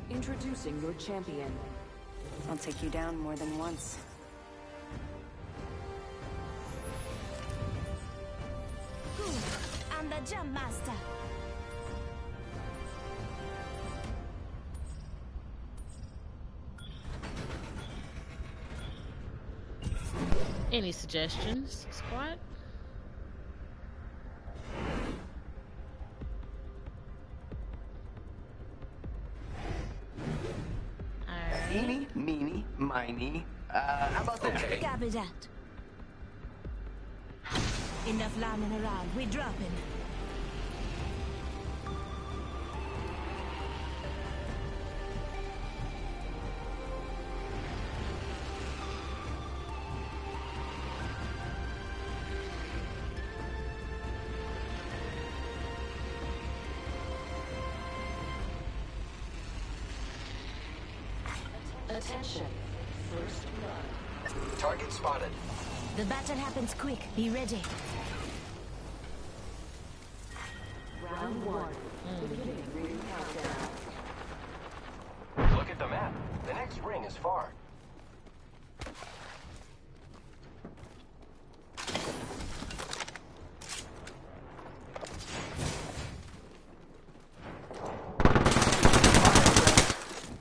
Introducing your champion. I'll take you down more than once. I'm the jump master. Any suggestions, squad? Eeny, meeny, miny. How about that? Okay. Copy that. Enough lambing around. We're dropping. Attention. First blood. Target spotted. The battle happens quick. Be ready. Round one. Beginning ring countdown. Look at the map. The next ring is far.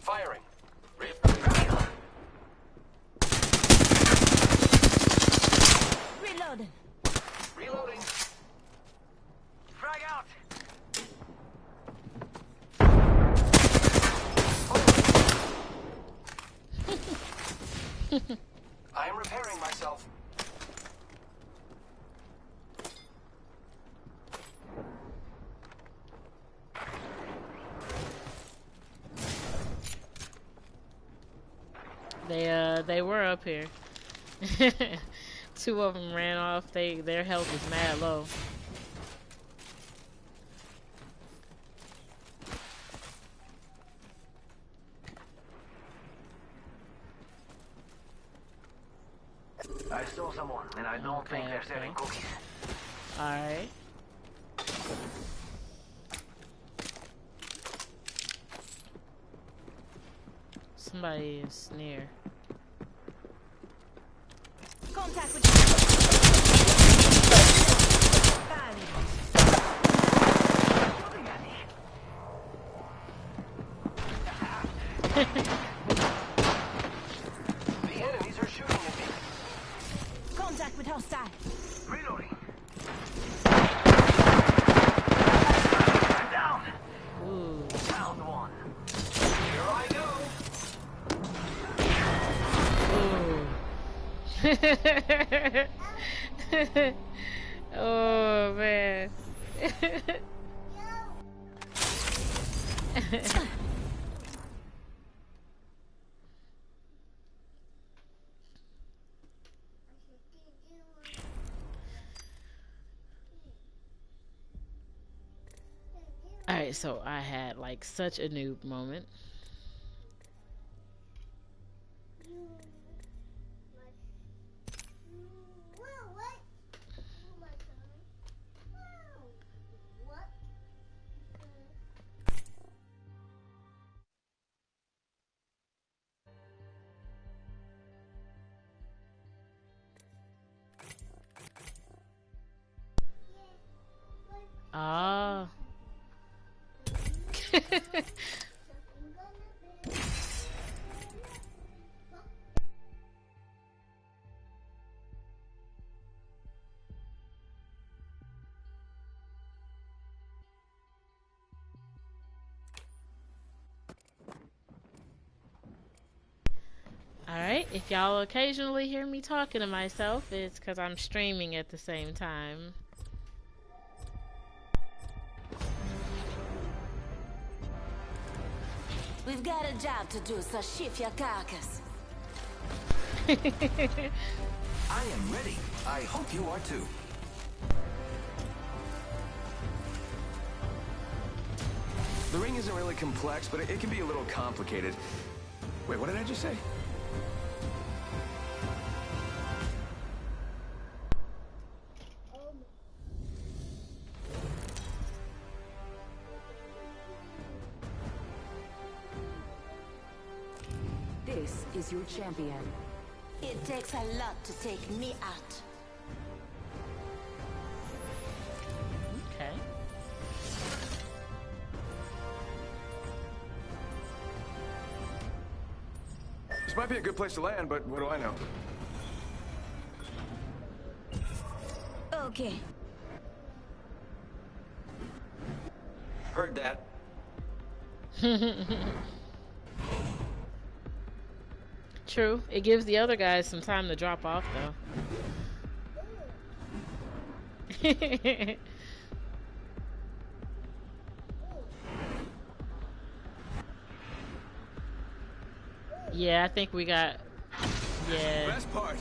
Firing. Reloading. Reloading. Frag out. I am repairing myself. They were up here. Two of them ran off. Their health is mad low. I stole someone, and I don't think they're selling cookies. Alright. Somebody is near. Contact with. The enemies are shooting at me. Contact with hostile. Reloading. I'm down. Ooh. Found one. Here I go. Ooh. Oh man. Alright, so I had like such a noob moment. Ah. Alright, if y'all occasionally hear me talking to myself, it's because I'm streaming at the same time. We've got a job to do, so shift your carcass. I am ready. I hope you are too. The ring isn't really complex, but it can be a little complicated. Wait, what did I just say? This is your champion. It takes a lot to take me out. Okay. This might be a good place to land, but what do I know? Okay. Heard that. True. It gives the other guys some time to drop off, though. Yeah, I think we got... Yeah. Best part.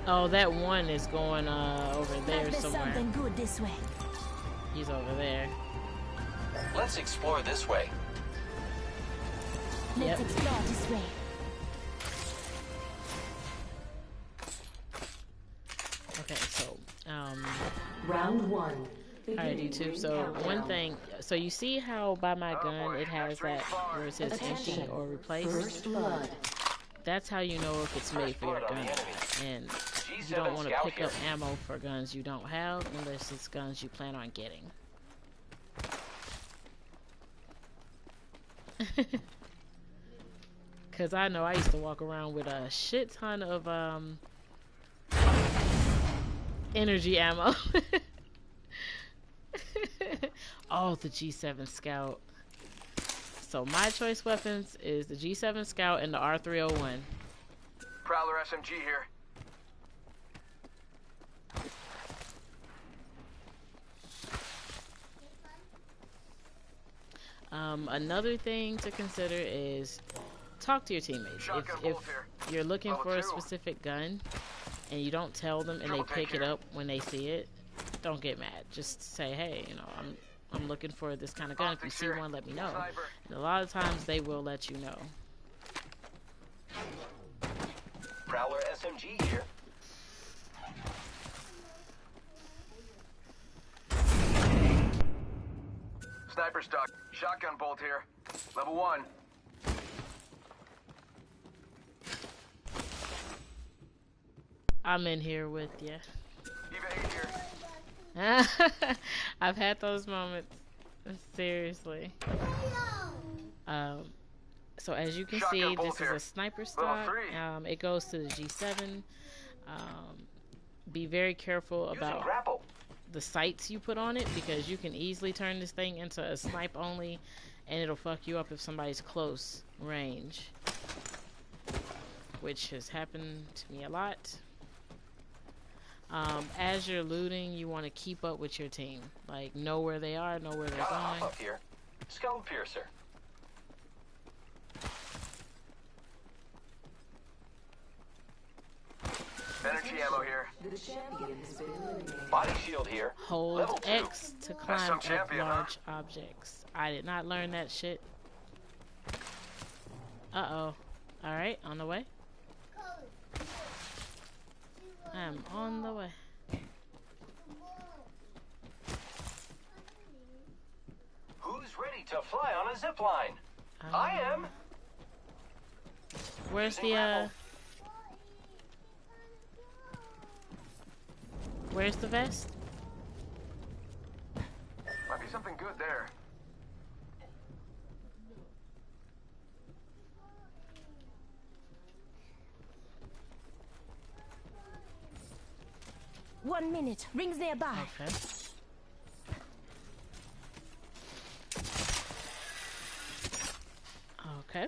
Oh, that one is going over there Might be somewhere. something good this way. He's over there. Let's explore this way. Let's Yep. explore this way. Okay, so Round one. alright, YouTube. So one thing, so you see how by my gun it has that where it says empty or replaced? First blood. That's how you know if it's made for your gun. And you don't want to pick up ammo for guns you don't have unless it's guns you plan on getting. Cause I know I used to walk around with a shit ton of energy ammo. Oh, the G7 Scout. So my choice weapons is the G7 Scout and the R301. Prowler SMG here. Another thing to consider is talk to your teammates. If you're looking for a specific gun and you don't tell them and they pick it up when they see it, don't get mad. Just say, hey, you know, I'm looking for this kind of gun. If you see one, let me know. And a lot of times they will let you know. Prowler SMG here. Sniper stock. Shotgun bolt here. Level 1. I'm in here with you. Eva 8 here. I've had those moments. Seriously. So as you can see, this is a sniper stock. It goes to the G7. Be very careful about the sights you put on it, because you can easily turn this thing into a snipe only and it'll fuck you up if somebody's close range, which has happened to me a lot. As you're looting, you want to keep up with your team. Like, know where they are, know where they're Gotta hop going. up here. Skull piercer. Energy ammo here. The champion has been eliminated. Body shield here. Hold Level 2. X to climb some up champion, huh? large objects. I did not learn that shit. Uh-oh. Alright, on the way. I'm on the way. Who's ready to fly on a zip line? I am. Where's Using the, grapple. where's the vest? Might be something good there. One minute. Rings nearby. Okay. Okay.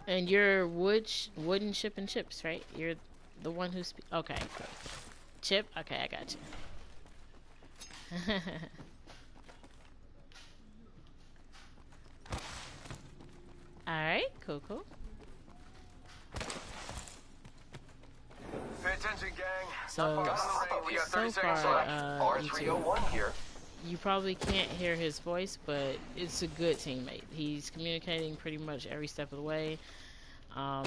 And you're Woodenshipnchips, right? You're the one who's okay. Cool. Chip. Okay, I got you. All right. Cool. Cool. Pay attention, gang. So, Got on the ring. We got 30 so seconds far, left. R301 here. you probably can't hear his voice, but it's a good teammate. He's communicating pretty much every step of the way. And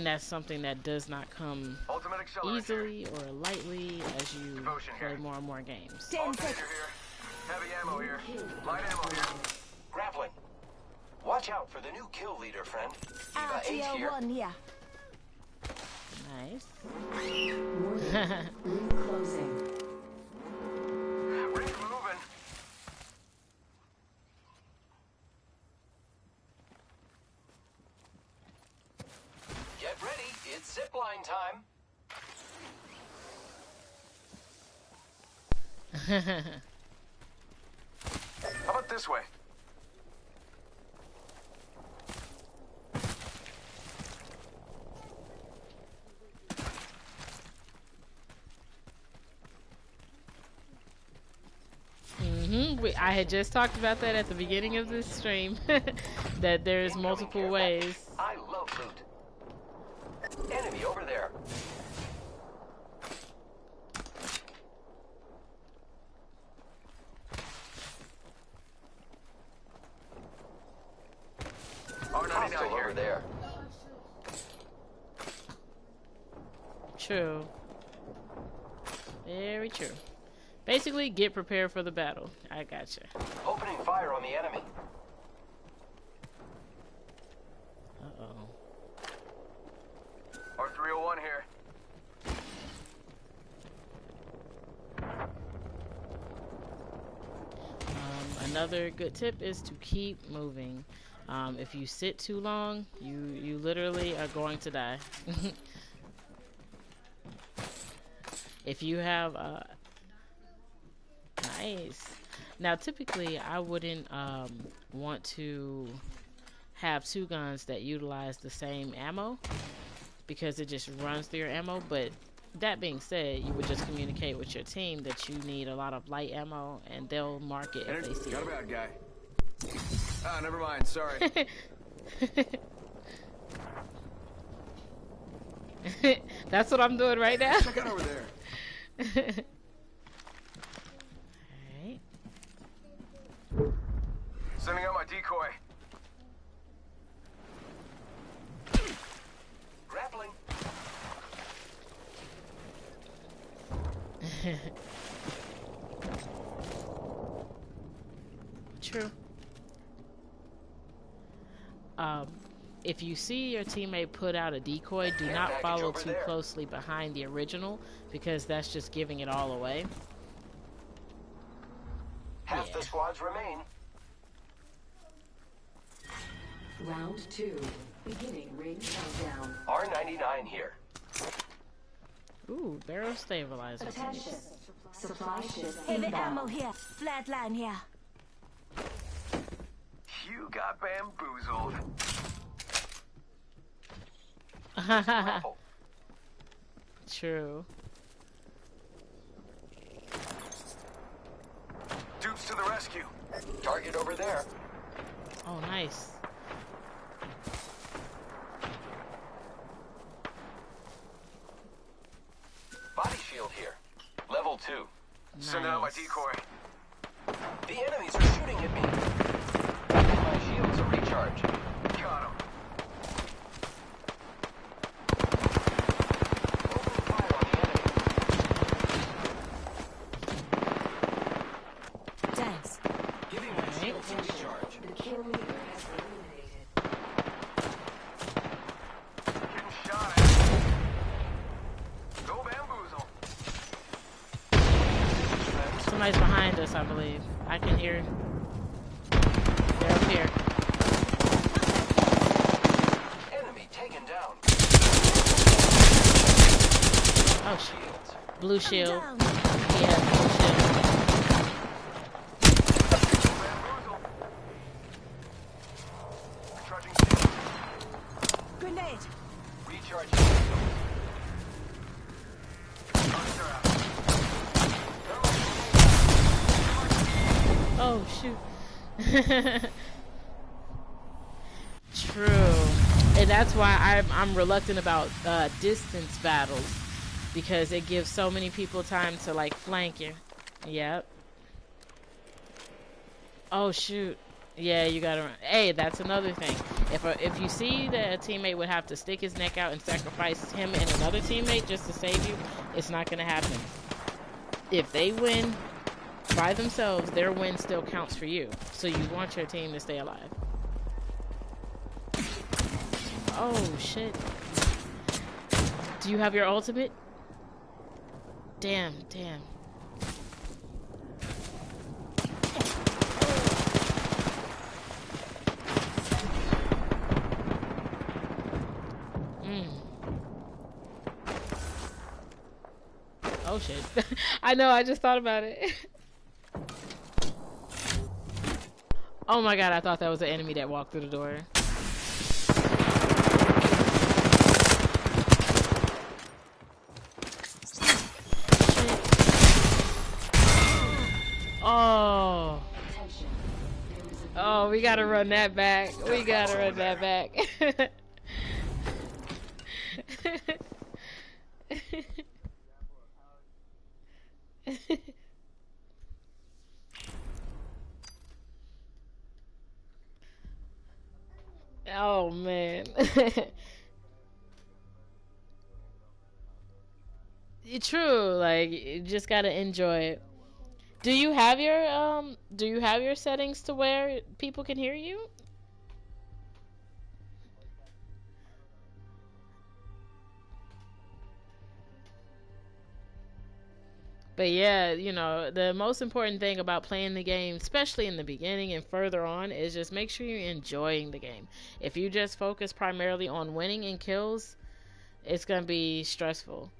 that's something that does not come Ultimate accelerator. easily or lightly as you Devotion play here. more and more games. 10 Alternator seconds. here. Heavy ammo here. Light ammo here. Grappling. Watch out for the new kill leader, friend. Eva 8 here. RTL1 here. Nice. Ring closing. Ring moving. Get ready. It's zipline time. How about this way? I had just talked about that at the beginning of this stream. That there's multiple ways. I love loot. Enemy over there. R99 Hostile here. over there. True. Very true. Basically, get prepared for the battle. I gotcha. Opening fire on the enemy. Uh-oh. R301 here. Another good tip is to keep moving. If you sit too long, you literally are going to die. If you have nice. Now typically I wouldn't want to have two guns that utilize the same ammo because it just runs through your ammo, but that being said, you would just communicate with your team that you need a lot of light ammo and they'll mark it if they see Got a it. bad guy. Ah, never mind. Sorry. That's what I'm doing right now. Check out over there. Alright. Sending out my decoy. Grappling. True. If you see your teammate put out a decoy, do Care not package follow over too there. closely behind the original because that's just giving it all away. Half the squads remain. Round 2. Beginning ring countdown. R99 here. Ooh, barrel stabilizer. Attention. Supply ship Heavy ammo inbound. here. Flatline here. You got bamboozled. Grapple. True. Dupes to the rescue. Target over there. Oh, nice. Body shield here. Level 2. Sending out my decoy. The enemies are shooting at me. Give my shields a recharge. Got him. Open fire on the enemy. Thanks. Giving my shields a recharge. The kill leader has eliminated. Getting shot at. Go bamboozle. Somebody's behind us, I believe. I can hear. They're up here. Enemy taken down. Oh, Shields. blue shield. Down. Yeah, blue shield. Bamboozle. Recharging shield. Grenade. Recharge shields. Hunter out. Oh, shoot. True. And that's why I'm reluctant about distance battles, because it gives so many people time to like flank you. Yep. Oh shoot. Yeah, you gotta run. Hey, that's another thing. If you see that a teammate would have to stick his neck out and sacrifice him and another teammate just to save you, it's not gonna happen. If they win by themselves, their win still counts for you. So you want your team to stay alive. Oh shit. Do you have your ultimate? Damn, damn. Oh shit. I know, I just thought about it. Oh my god, I thought that was an enemy that walked through the door. Oh. Oh, we gotta run that back. We gotta run that back. Oh man. True, like you just gotta enjoy it. Do you have your settings to where people can hear you? But yeah, you know, the most important thing about playing the game, especially in the beginning and further on, is just make sure you're enjoying the game. If you just focus primarily on winning and kills, it's gonna be stressful.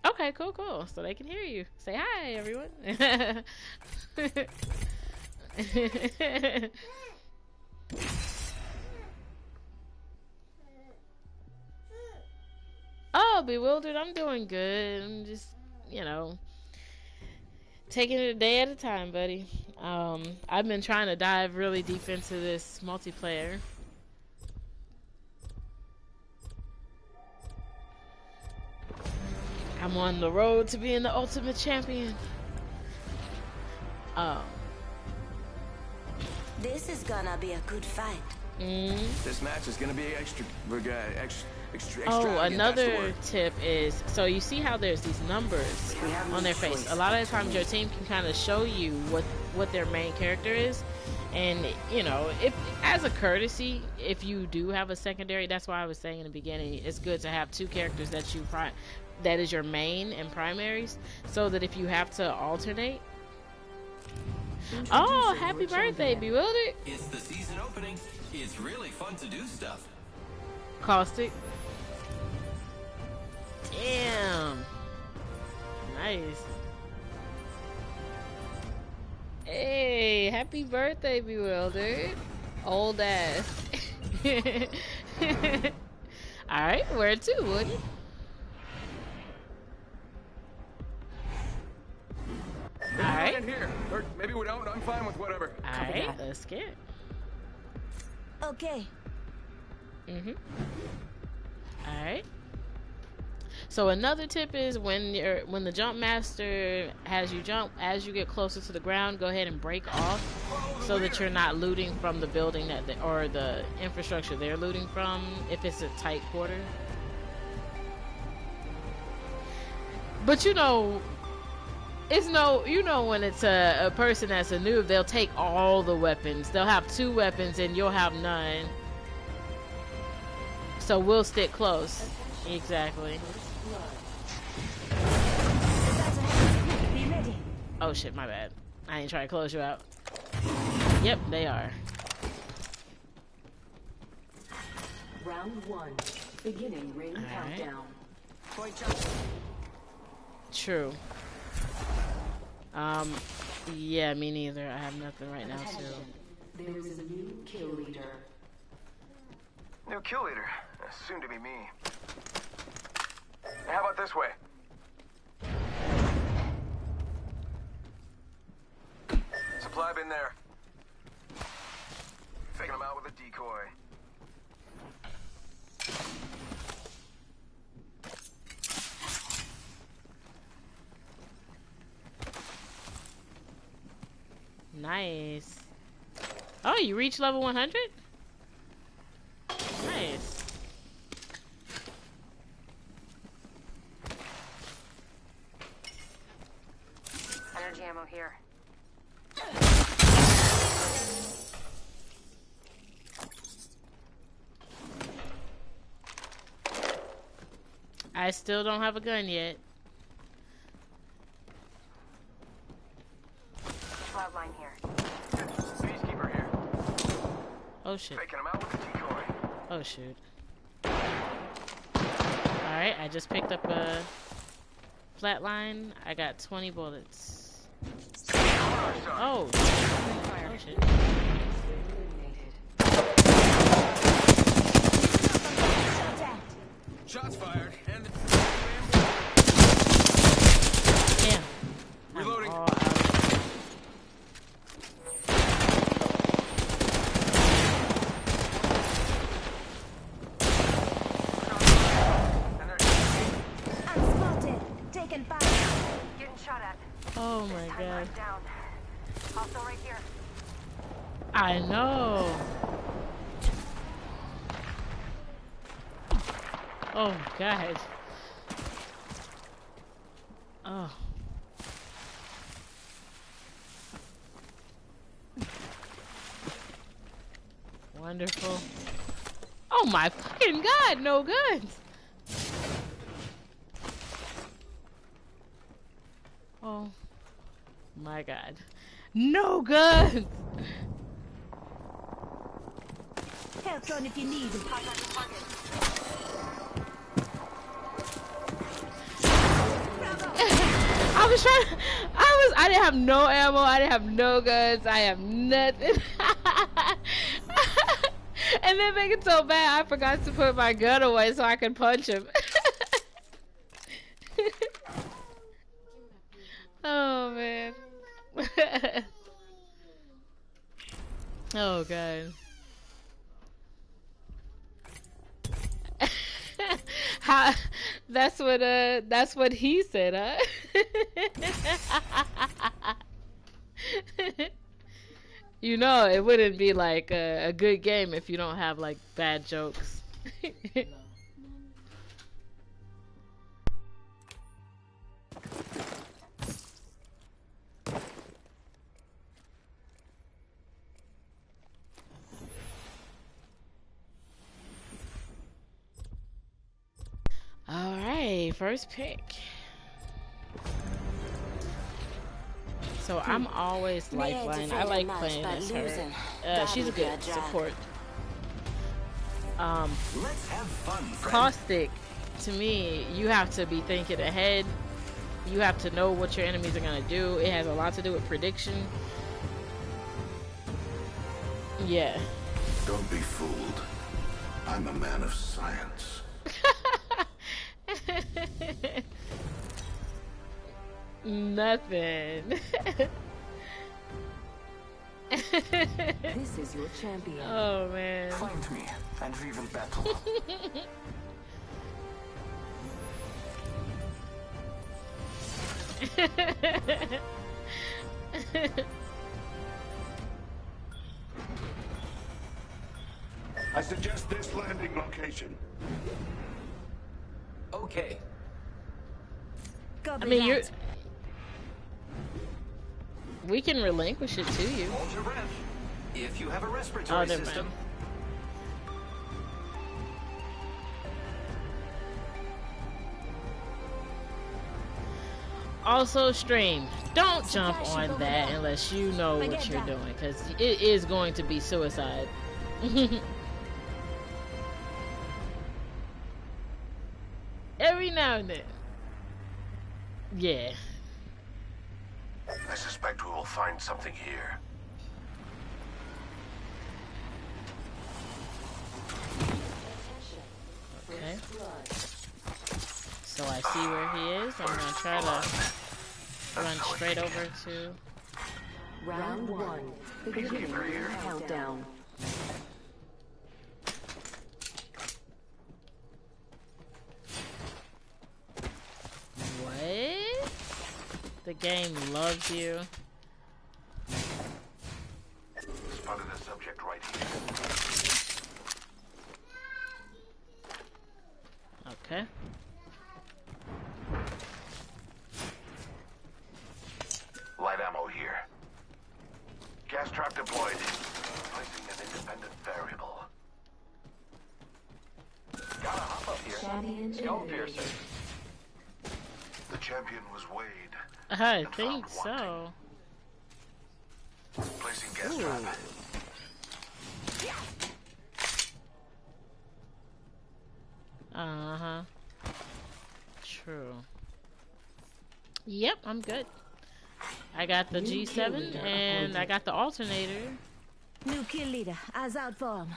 Okay, cool, cool. So they can hear you. Say hi, everyone. Oh, bewildered. I'm doing good. I'm just, you know, taking it a day at a time, buddy. I've been trying to dive really deep into this multiplayer. I'm on the road to being the ultimate champion. This is gonna be a good fight. This match is gonna be extra. We're gonna extra. Oh, extravagant, that's the another word. tip is, so you see how there's these numbers on their face. A lot of the times your team can kind of show you what their main character is. And, you know, if as a courtesy, if you do have a secondary, that's why I was saying in the beginning, it's good to have two characters that that is your main and primaries, so that if you have to alternate. Oh, happy birthday, Bewildered. It's the season opening. It's really fun to do stuff. Caustic. Damn. Nice. Hey, happy birthday, Bewildered. Old ass. Alright, where to, Woody? Alright. In here. Or maybe we don't. I'm fine with whatever. Alright, let's get it. Okay. Alright. So another tip is when the jump master has you jump, as you get closer to the ground, go ahead and break off so that you're not looting from the building or the infrastructure they're looting from if it's a tight quarter. But you know, when it's a person that's a noob, they'll take all the weapons. They'll have 2 weapons and you'll have none. So we'll stick close. Exactly. Oh shit, my bad. I ain't trying to close you out. Yep, they are. Round 1. Beginning ring countdown. True. Yeah, me neither. I have nothing right now too. There is a new kill leader. New kill leader. Soon to be me. How about this way? Supply bin there. Taking them out with a decoy. Nice. Oh, you reached level 100? Nice. Energy ammo here. I still don't have a gun yet. Cloudline here. Peacekeeper here. Oh shit. Taking them out with a decoy. Oh shoot. Alright, I just picked up a flatline. I got 20 bullets. Oh. Oh shit. Shots fired. And Damn. reloading. I'm all out. I'm spotted. Taken fire. Getting shot at. Oh my god. Right down. Also right here. I know. Oh god. Oh. Wonderful. Oh my fucking god, no guns. Oh my god. No guns. Help zone if you need. I didn't have no ammo, I didn't have no guns, I have nothing. And then make it so bad, I forgot to put my gun away so I could punch him. Oh man. Oh god. How, that's what he said, huh? You know, it wouldn't be like a good game if you don't have like bad jokes. Alright, first pick. So I'm always lifeline. I like playing as her. She's a good support. Let's have fun, friend. Caustic, to me, you have to be thinking ahead. You have to know what your enemies are gonna do. It has a lot to do with prediction. Yeah. Don't be fooled. I'm a man of science. Nothing. This is your champion. Oh man. Find me, and we will battle. I suggest this landing location. Okay. I mean, we can relinquish it to you. Hold your breath. If you have a Oh, respiratory never system. mind. Also, stream. Don't jump on that unless you know what you're doing, because it is going to be suicide. Every now and then. Yeah. I suspect we will find something here. Okay. So I see where he is. I'm gonna try to run straight over to. Round 1. Beginning countdown. What? The game loves you. Spotted a subject right here. Okay. Light ammo here. Gas trap deployed. Placing an independent variable. Gotta hop up here. Champion Skull eliminated. piercer. The champion was weighed. I think so. Placing gas Ooh. trap. Uh-huh. True. Yep, I'm good. I got the G7 and I got the alternator. New kill leader. Eyes out for him.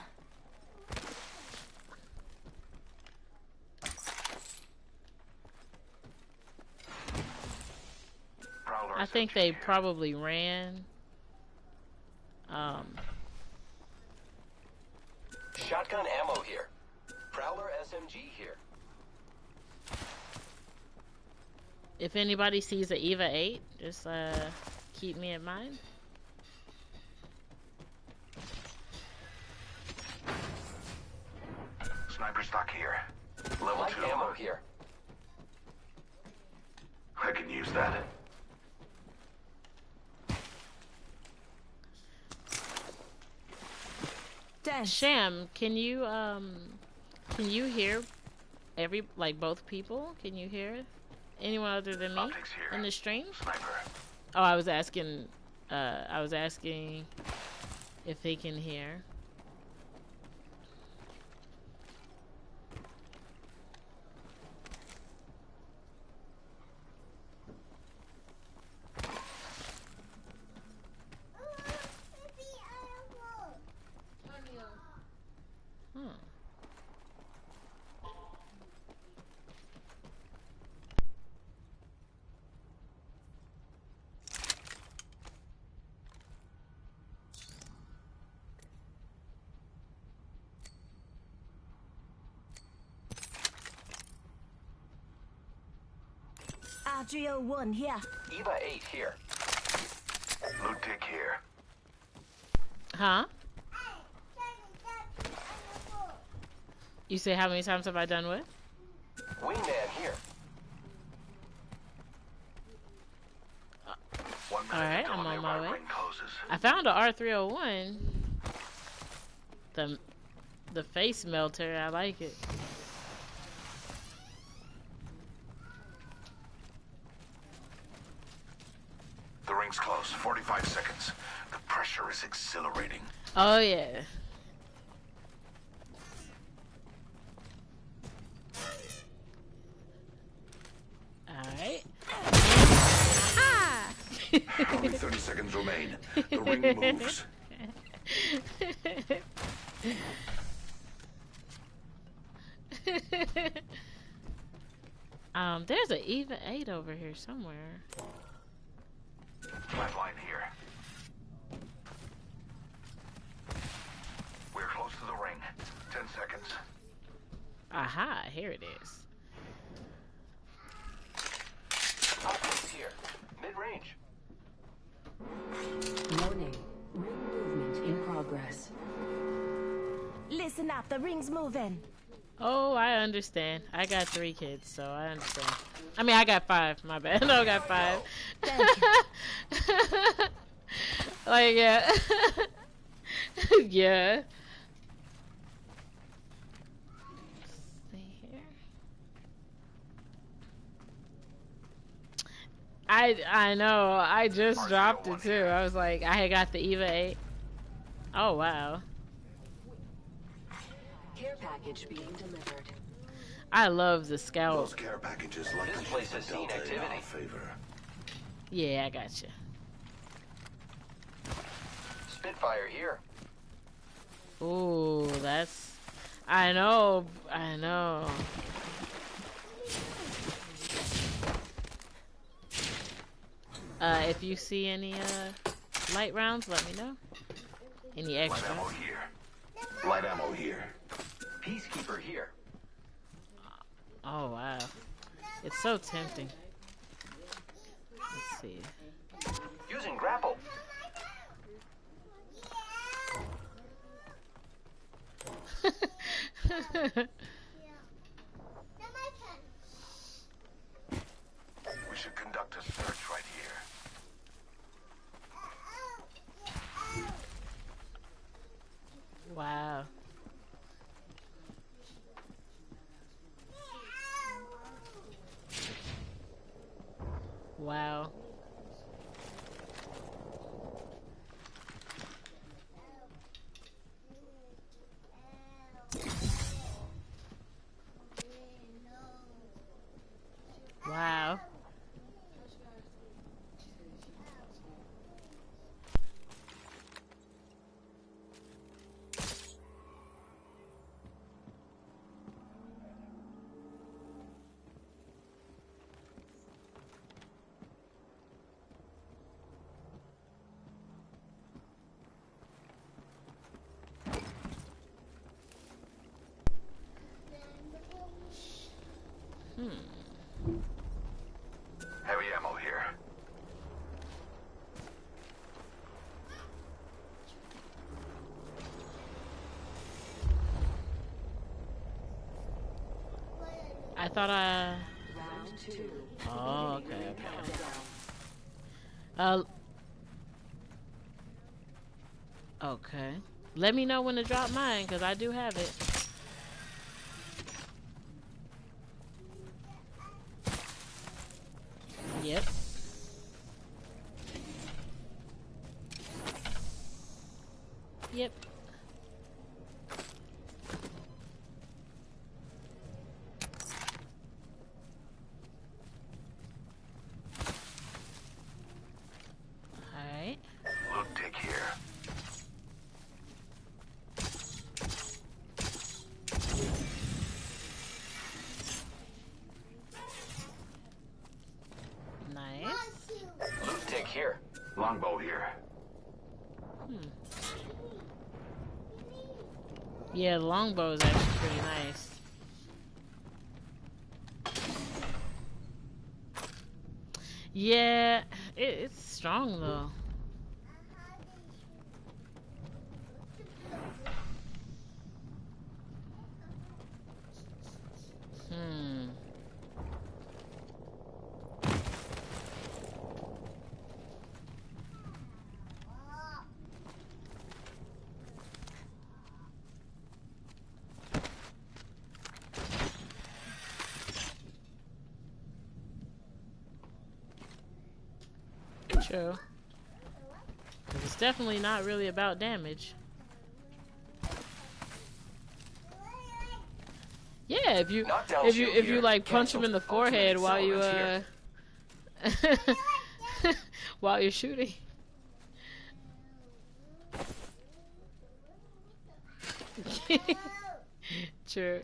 Prowler I think SMG they here. probably ran. Shotgun ammo here. Prowler SMG here. If anybody sees a EVA 8, just keep me in mind. Sniper stock here. Level Light 2. ammo here. I can use that. Dash. Sham, can you hear both people? Can you hear anyone other than me Optics here. in the stream? Sniper. Oh, I was asking if they can hear. Hmm. R301 here. EVA 8 here. Loot tick here. Huh? You say how many times have I done what? Wingman here. Alright, I'm on my way. Ring closes. I found a R301. The face melter, I like it. The ring's close. 45 seconds. The pressure is exhilarating. Oh yeah. Alright. Only 30 seconds remain. The ring moves. There's an EVA 8 over here somewhere. Flatline here. We're close to the ring. 10 seconds. Aha, here it is. Outpost here. Mid-range. Warning. Ring movement in progress. Listen up, the ring's moving. Oh, I understand. I got 3 kids, so I understand. I mean, I got 5. My bad. No, I got 5. Like, yeah. Yeah. See here. I know. I just dropped it too. I was like, I had got the Eva 8. Oh wow. Care package being delivered. I love the scout. Those care packages like This place has seen activity. favor. Yeah, I got you. Spitfire here. Ooh, that's. I know. I know. If you see any light rounds, let me know. Any extra? Light ammo here. Light ammo here. Peacekeeper here. Oh wow, it's so tempting. Let's see. Using grapple. We should conduct a search right here. Wow. Wow. Wow. Heavy ammo here. I thought I. Round 2. Oh, okay, okay. Okay. Let me know when to drop mine, because I do have it. Yep. Yep. Alright. Look, Dick here. Nice. Loot tick here. Longbow here. Yeah, the longbow is actually pretty nice. Yeah, it's strong though. True. 'Cause it's definitely not really about damage. Yeah, if you Knockdown if shield you here. like punch him in the Cancel. forehead while you Ultimate while you're shooting. True.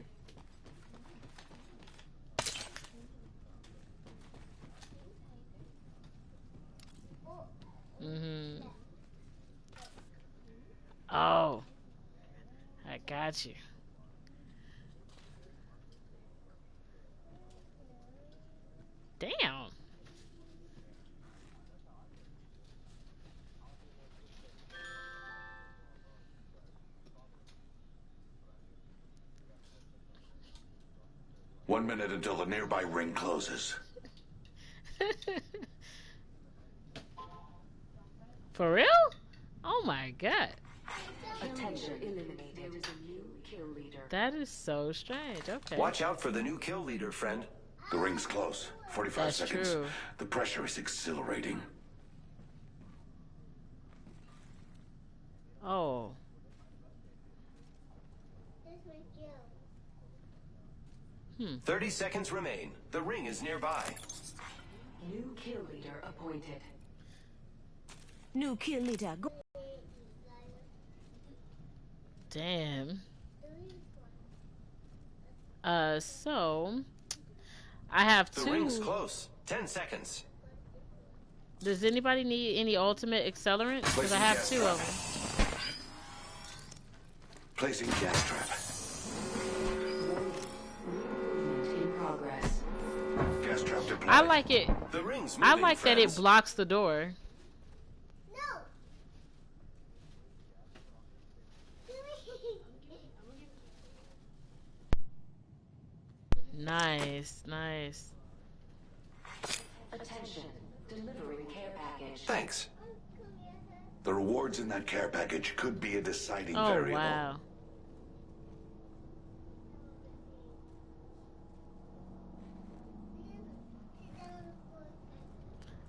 Mm-hmm. Oh, I got you. Damn. One minute until the nearby ring closes. For real? Oh my god. Attention eliminated. There is a new kill leader. That is so strange. Okay. Watch out for the new kill leader, friend. The ring's close. 45 That's seconds. true. The pressure is exhilarating. Oh. 30 seconds remain. The ring is nearby. New kill leader appointed. New kill leader. Go. Damn. So I have The two. ring's close. 10 seconds. Does anybody need any ultimate accelerant? Because I Placing have gas two trap. of them. Placing gas trap. In progress. Gas trap deployed. I like it. The ring's I moving, like that it friends. blocks the door. Nice, nice. Attention. Delivering care package. Thanks. The rewards in that care package could be a deciding Oh variable. wow.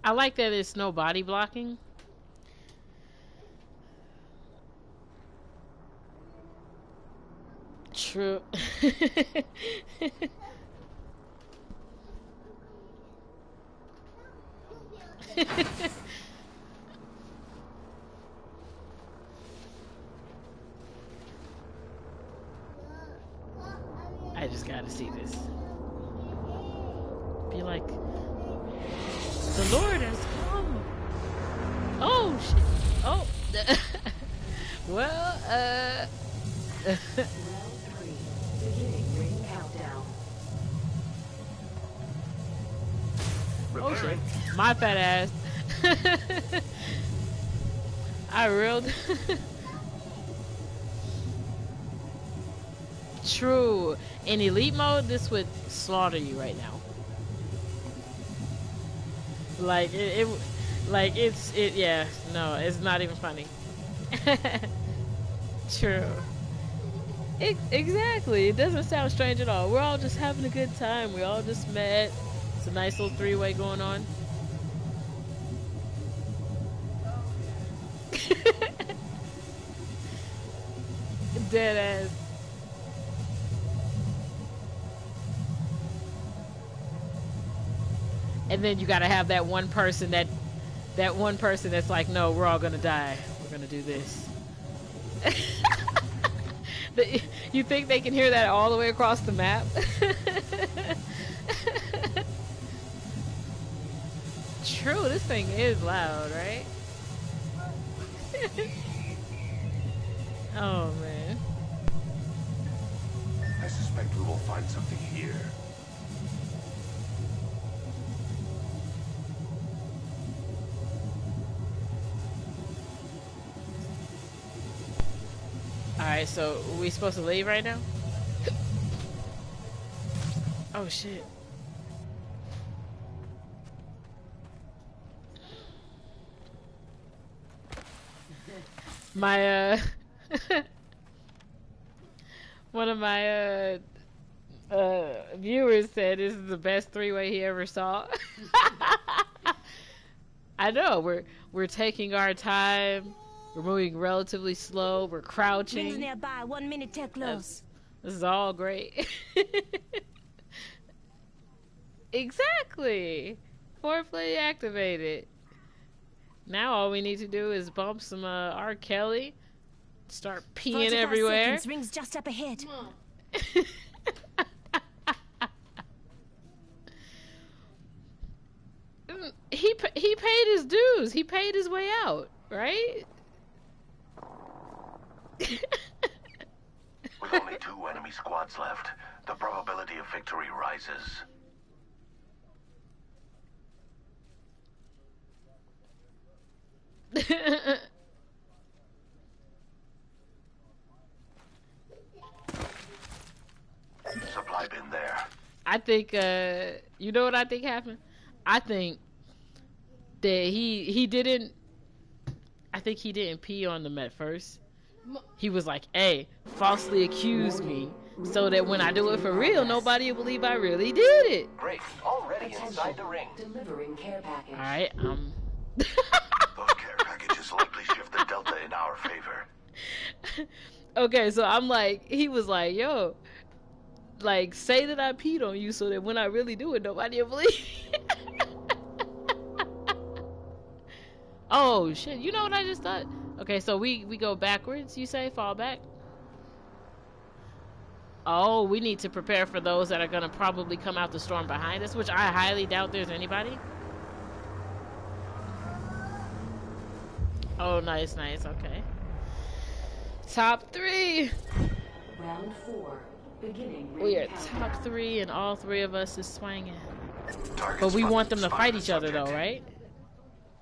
I like that it's no body blocking. True. I just gotta see this. Be like, the Lord has come. Oh shit. Oh. Well, Round 3. Beginning ring countdown. oh shit. Repairing. My fat ass. I reeled. True. In elite mode, this would slaughter you right now. Like yeah, no, it's not even funny. True. Exactly. It doesn't sound strange at all. We're all just having a good time. We all just met. It's a nice little three-way going on. Dead ass. And then you gotta have that one person that's like, no, we're all gonna die. We're gonna do this. You think they can hear that all the way across the map? True, this thing is loud, right? Oh man. I suspect we will find something here. Alright, so are we supposed to leave right now? Oh shit. My one of my viewers said this is the best three-way he ever saw. I know, we're taking our time. We're moving relatively slow. We're Rings crouching. nearby. 1 minute till close. This is all great. Exactly. Foreplay activated. Now all we need to do is bump some R. Kelly. Start peeing 45 everywhere. seconds. Rings just up ahead. He he paid his dues. He paid his way out, right? With only 2 enemy squads left, the probability of victory rises. Supply bin there. I think, you know what I think happened? I think that he didn't, I think he didn't pee on them at first. He was like, hey, falsely accuse me so that when I do it for real, nobody will believe I really did it. Great. Already inside the ring. Delivering care package. Alright, Those care packages likely shift the delta in our favor. okay, so I'm like, he was like, yo, like, say that I peed on you so that when I really do it, nobody will believe. Oh, shit. You know what I just thought? Okay, so we go backwards, you say? Fall back? Oh, we need to prepare for those that are going to probably come out the storm behind us, which I highly doubt there's anybody. Oh, nice, nice. Okay. Top 3. Round 4. Beginning. We are top 3, and all 3 of us is swinging. But we want them to fight each other, though, right?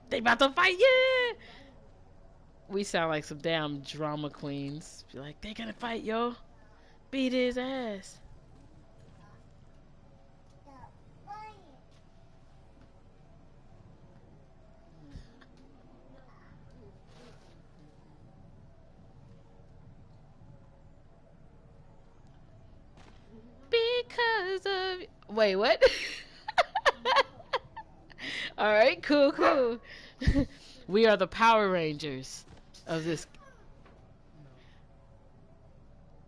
They about to fight, yeah! We sound like some damn drama queens. Be like, they gonna fight, yo. Beat his ass. Because of... Wait, what? Alright, cool, cool. We are the Power Rangers of this.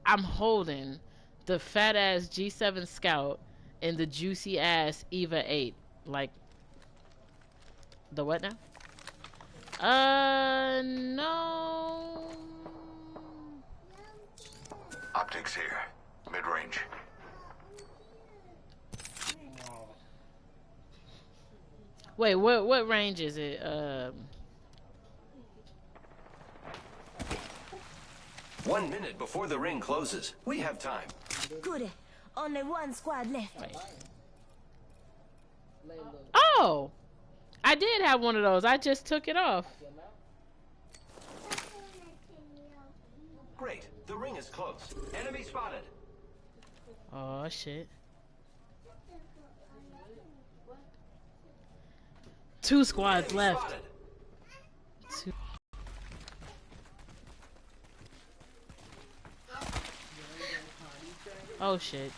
I'm holding the fat ass G7 Scout and the juicy ass Eva 8. Like, the what now? No. Optics here. Mid-range. Wait, what range is it? 1 minute before the ring closes. We have time. Goody. Only 1 squad left. Wait. Oh! I did have one of those. I just took it off. Great. The ring is close. Enemy spotted. Oh, shit. 2 squads left. Spotted. 2. Oh, shit.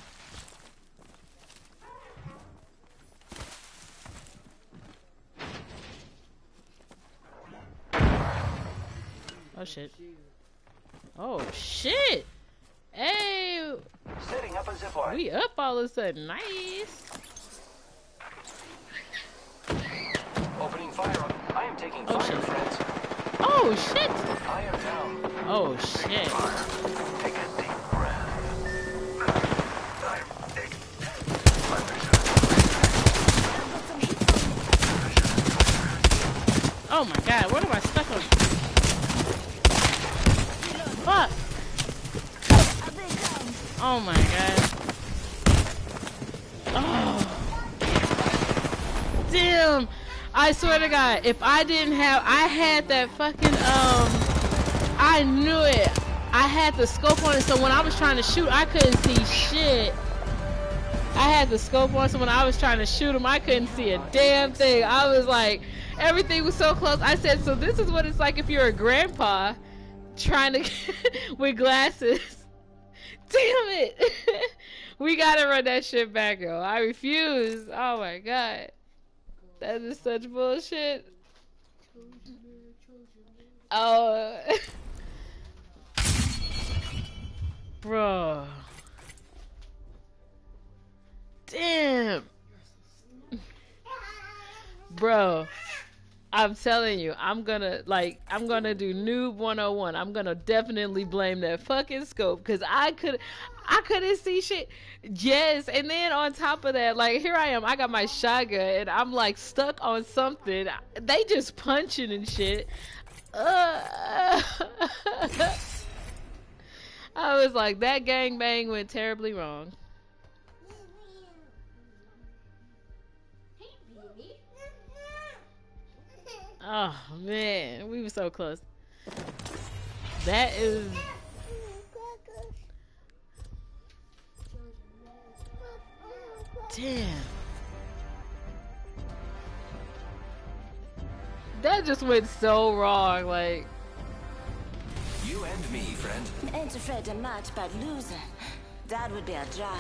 Oh, shit. Oh, shit! Hey! Setting up a zip line. We up all of a sudden. Nice! Opening fire. I am taking Oh, fire, shit. friends. Oh, shit! I am down. Oh, shit. Take a deep breath. Oh my god, what am I stuck on? Fuck! Oh my god. Oh. Damn! I swear to god, if I didn't have, I had that fucking, I knew it. I had the scope on it, so when I was trying to shoot, I couldn't see shit. I had the scope on, so when I was trying to shoot him, I couldn't see a damn thing. I was like, everything was so close. I said, so this is what it's like if you're a grandpa trying to with glasses. Damn it. We gotta run that shit back, yo. I refuse. Oh my god. That is such bullshit. Oh. Bro. Damn. Bro. I'm telling you, I'm gonna do Noob 101. I'm gonna definitely blame that fucking scope, because I I couldn't see shit. Yes, and then on top of that, like here I am, I got my shotgun and I'm like stuck on something. They just punching and shit. I was like, that gangbang went terribly wrong. Oh man, we were so close. That is. Damn. That just went so wrong, like. You and me, friend. Ain't afraid of much but losing. That would be a drag.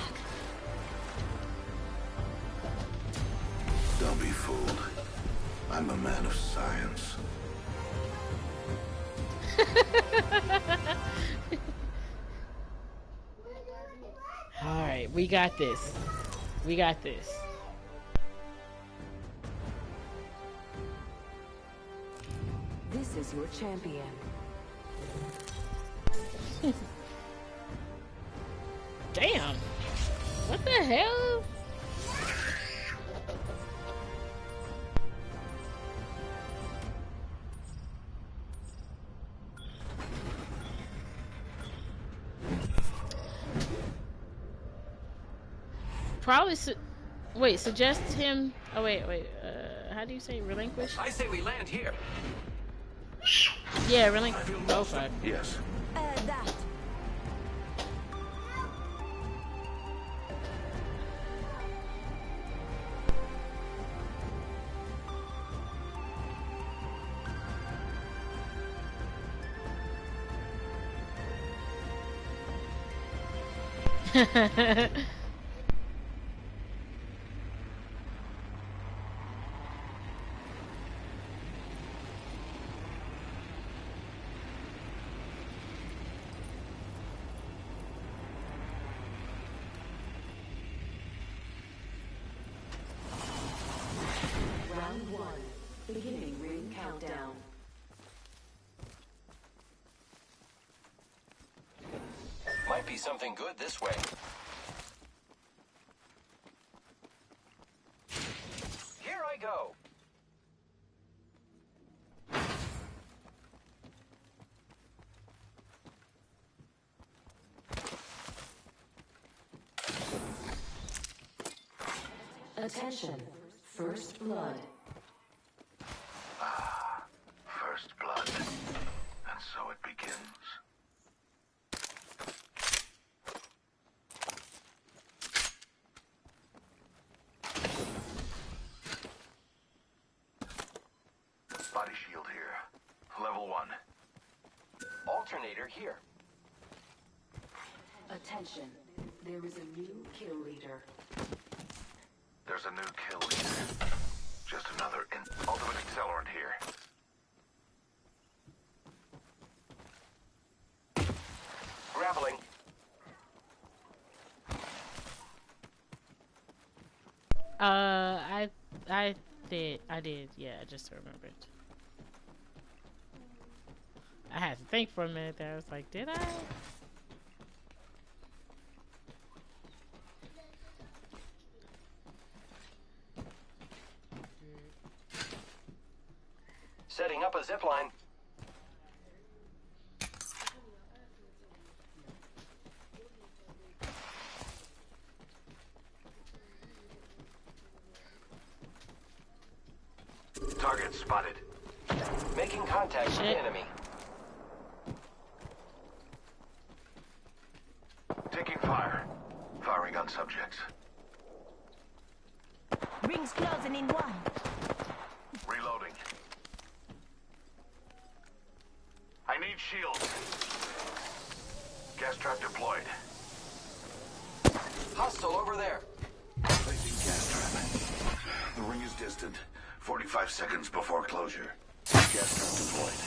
Don't be fooled. I'm a man of science. Alright, we got this. We got this. This is your champion. Damn. What the hell? Probably wait, suggest him. Oh wait. How do you say relinquish? I say we land here. Yeah, relinquish. Go for it. Yes. That. Round 1. Beginning ring countdown. Might be something good this way. Here I go. Attention. First blood. Ah, first blood. And so it begins. Body shield here. Level 1. Alternator here. Attention. There is a new kill leader. There's a new kill leader. Just another ultimate accelerant here. Grappling. I did. Yeah, I just remembered. I had to think for a minute there. I was like, did I? Setting up a zipline. Target spotted. Making contact with the enemy. Taking fire. Firing on subjects. Rings closing in 1. Reloading. I need shields. Gas trap deployed. Hostile over there. Placing gas trap. The ring is distant. 45 seconds before closure. Gas trap deployed.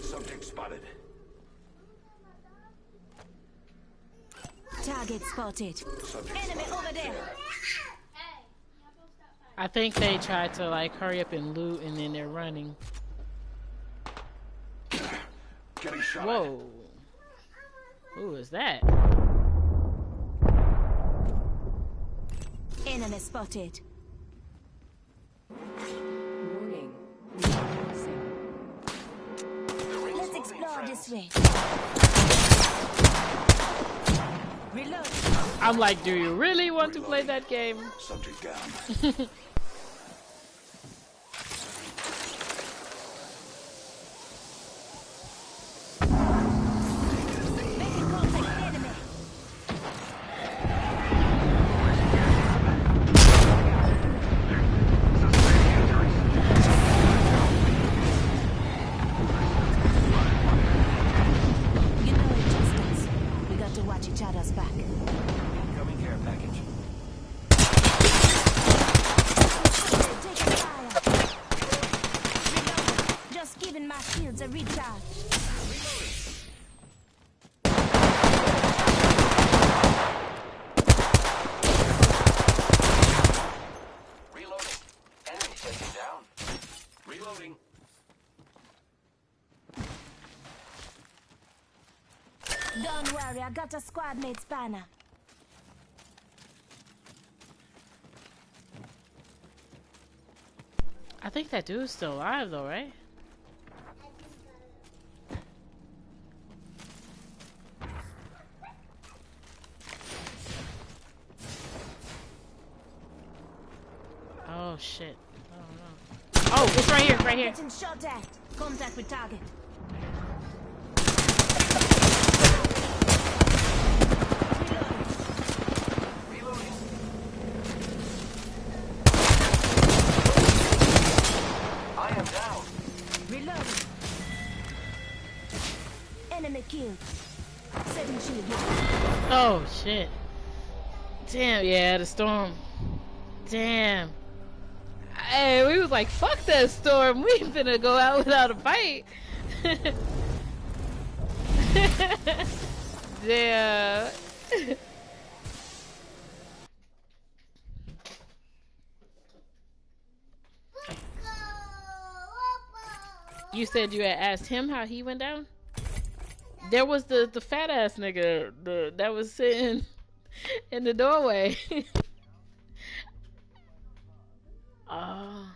Subject spotted. Target spotted. Subject Enemy spotted. over there. I think they tried to like hurry up and loot, and then they're running. Getting shot. Whoa. Who is that? Enemy spotted. Warning. Let's explore this way. Reload. I'm like, do you really want to play that game? Subject down. Making contact with enemy. You know it, Justice. We got to watch each other's back. Incoming care package. Taking fire. Reloading. Just giving my shields a recharge. Reloading. Enemy taken down. Reloading. Don't worry, I got a squad mate's banner. I think that dude's still alive though, right? Oh shit. Oh no. Oh, it's right here, right here. Getting shot at. Contact with target. I am down. Reloading. Enemy killed. Setting shield. Oh shit. Damn, yeah, the storm. Damn. Hey, we was like, fuck that storm. We finna go out without a fight. Damn. You said you had asked him how he went down? There was the fat ass nigga that was sitting in the doorway. Oh.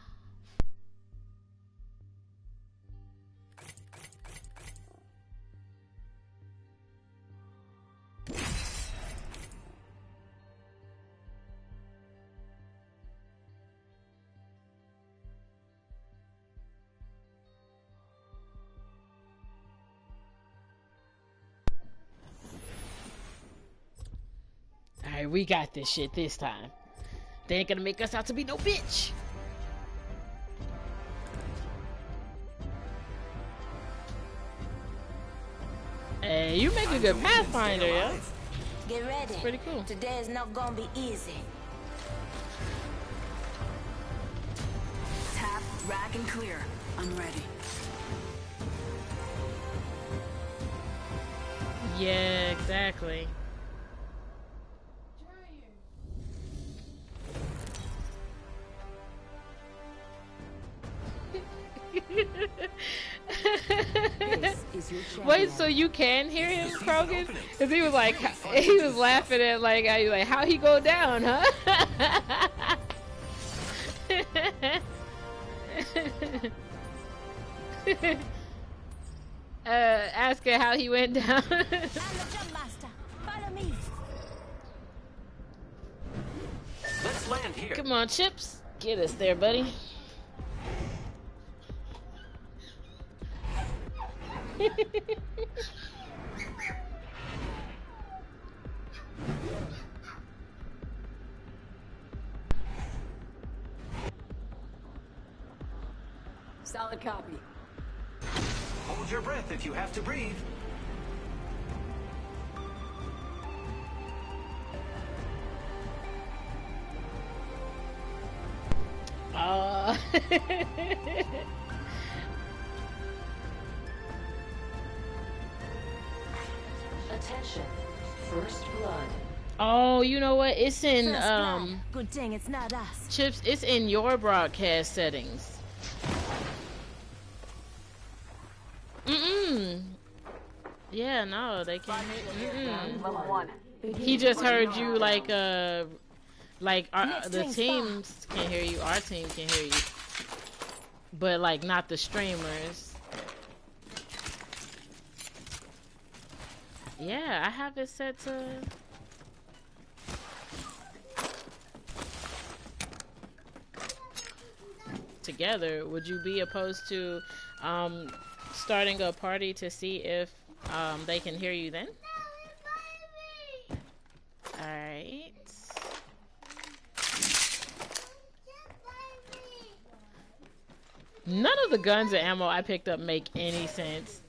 Alright, we got this shit this time. They ain't gonna make us out to be no bitch. Hey, you make a good Pathfinder, yo. Get ready. Pretty cool. Today is not gonna be easy. Tap, rack, and clear. I'm ready. Yeah, exactly. Wait, so you can hear him, Krogan? Cause he was like, he was laughing at like, how he go down, huh? Asking how he went down. I'm the jump master. Follow me. Let's land here. Come on, Chips, get us there, buddy. Solid copy. Hold your breath if you have to breathe. Attention. First blood. Oh, you know what? It's in First blood. Good thing it's not us. Chips. It's in your broadcast settings. Yeah, no, they can't hear. Level 1. He just heard you like the teams can hear you. Our team can hear you, but like not the streamers. Yeah, I have it set to. Together, would you be opposed to starting a party to see if they can hear you then? Alright. None of the guns and ammo I picked up make any sense.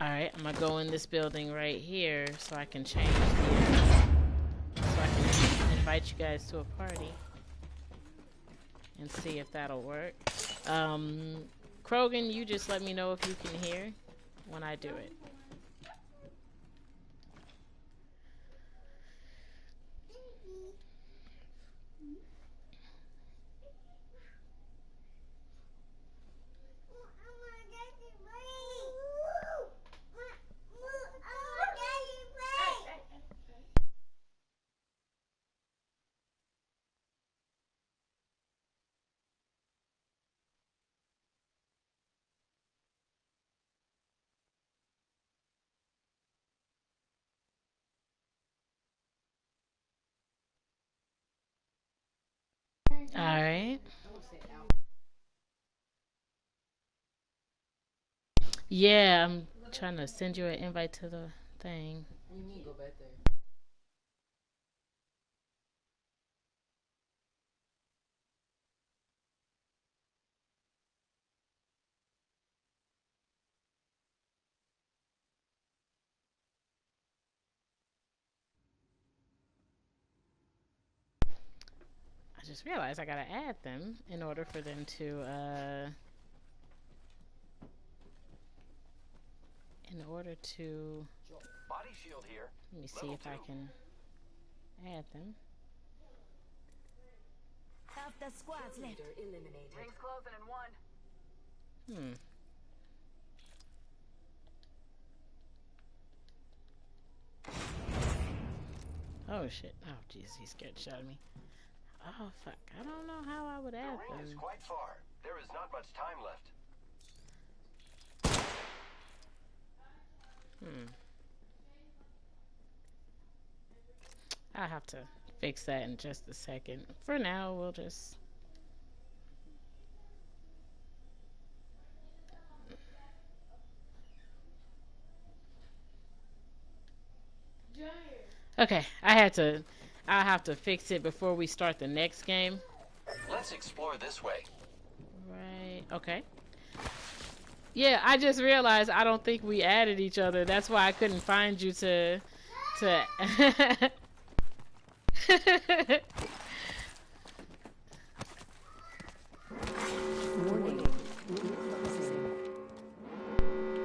Alright, I'm gonna go in this building right here so I can change the, so I can invite you guys to a party and see if that'll work. Krogan, you just let me know if you can hear when I do it. Alright. Yeah, I'm trying to send you an invite to the thing. You need to go back there. I just realized I gotta add them in order for them to, Body shield here. let me see if I can add them. Half the squad's left. Eliminated. Rings closing in 1. Oh shit. Oh jeez, he scared the shit out of me. Oh fuck. I don't know how I would add The ring is them. quite far. There is not much time left. I'll have to fix that in just a second. For now, we'll just... Okay, I'll have to fix it before we start the next game. Let's explore this way. Right, okay. Yeah, I just realized I don't think we added each other. That's why I couldn't find you to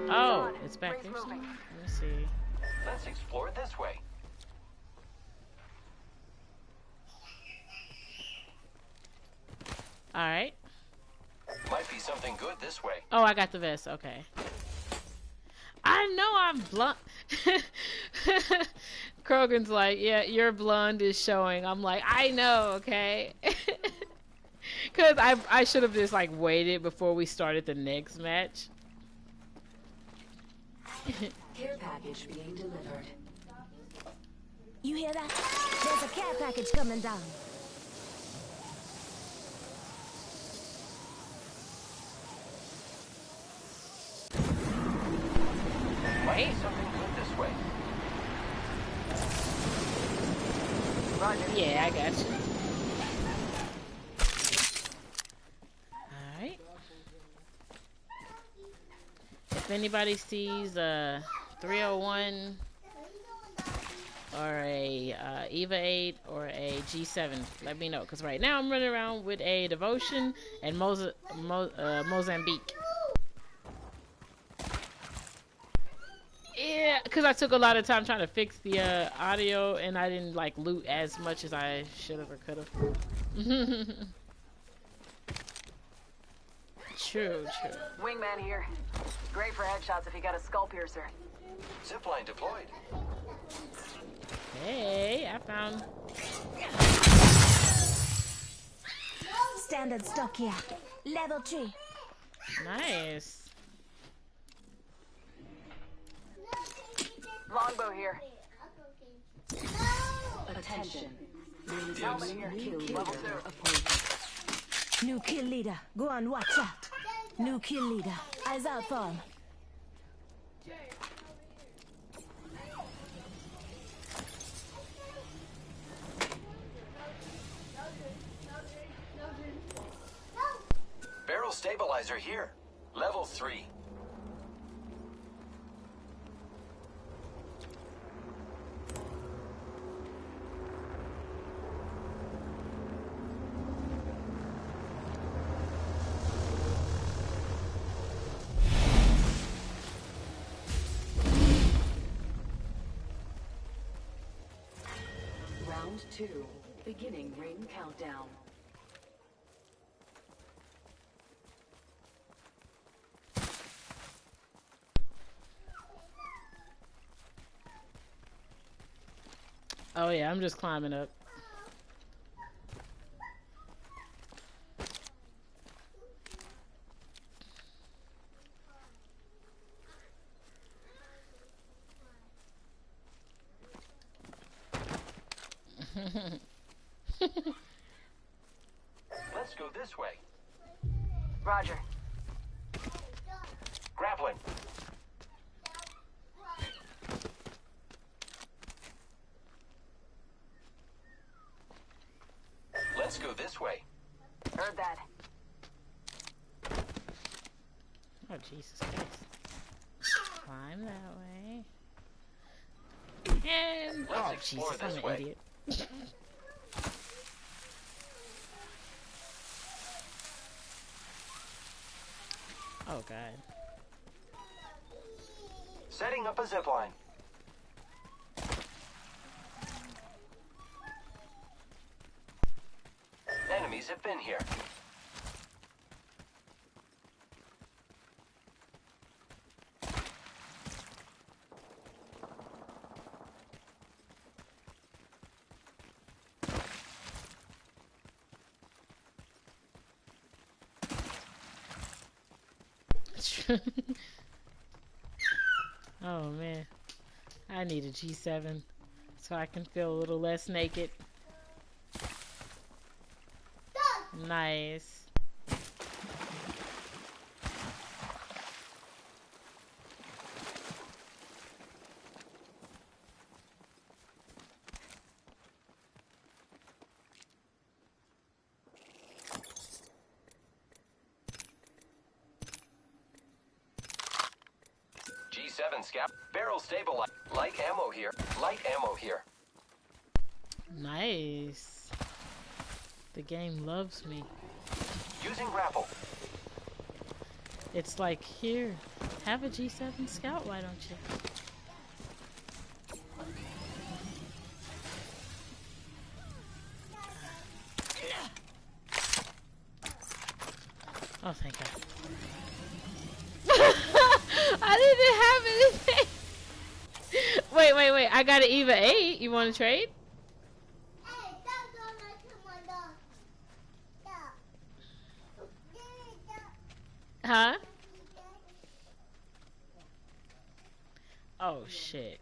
Oh, it's back there. Let me see. Let's explore this way. Alright. Might be something good this way. Oh, I got the vest. Okay. I know I'm blonde. Krogan's like, yeah, your blonde is showing. I'm like, I know, okay? Because I should have just, like, waited before we started the next match. Care package being delivered. You hear that? There's a care package coming down. Might be something good this way. Yeah, I got you. Alright. If anybody sees 301 or a Eva 8 or a G7. Let me know, because right now I'm running around with a Devotion and Mozambique. Yeah, because I took a lot of time trying to fix the audio, and I didn't like loot as much as I should have or could have. True. Wingman here. Great for headshots if you got a skull piercer. Zipline deployed. Hey, I found. Standard stock here. Level 3. Nice. Longbow here. Attention. Helmet here. Level 2. New kill leader. Go on, watch out. New kill leader. Eyes out for him. Barrel stabilizer here. Level 3. Round 2. Beginning ring countdown. Oh yeah, I'm just climbing up. Let's go this way. Roger. Grappling. Let's go this way. Heard that. Oh Jesus Christ! Climb that way. And Let's oh explore Jesus, I'm this an way. idiot. Oh God. Setting up a zipline. Enemies have been here. Oh man, I need a G7 so I can feel a little less naked. Nice. G7 scout. Barrel stabilized. Light ammo here. Light ammo here. Nice. The game loves me. Using grapple. It's like, here, have a G7 scout, why don't you? Oh, thank God. I didn't have anything. Wait. I got an Eva 8. You want to trade? Huh? Oh, shit.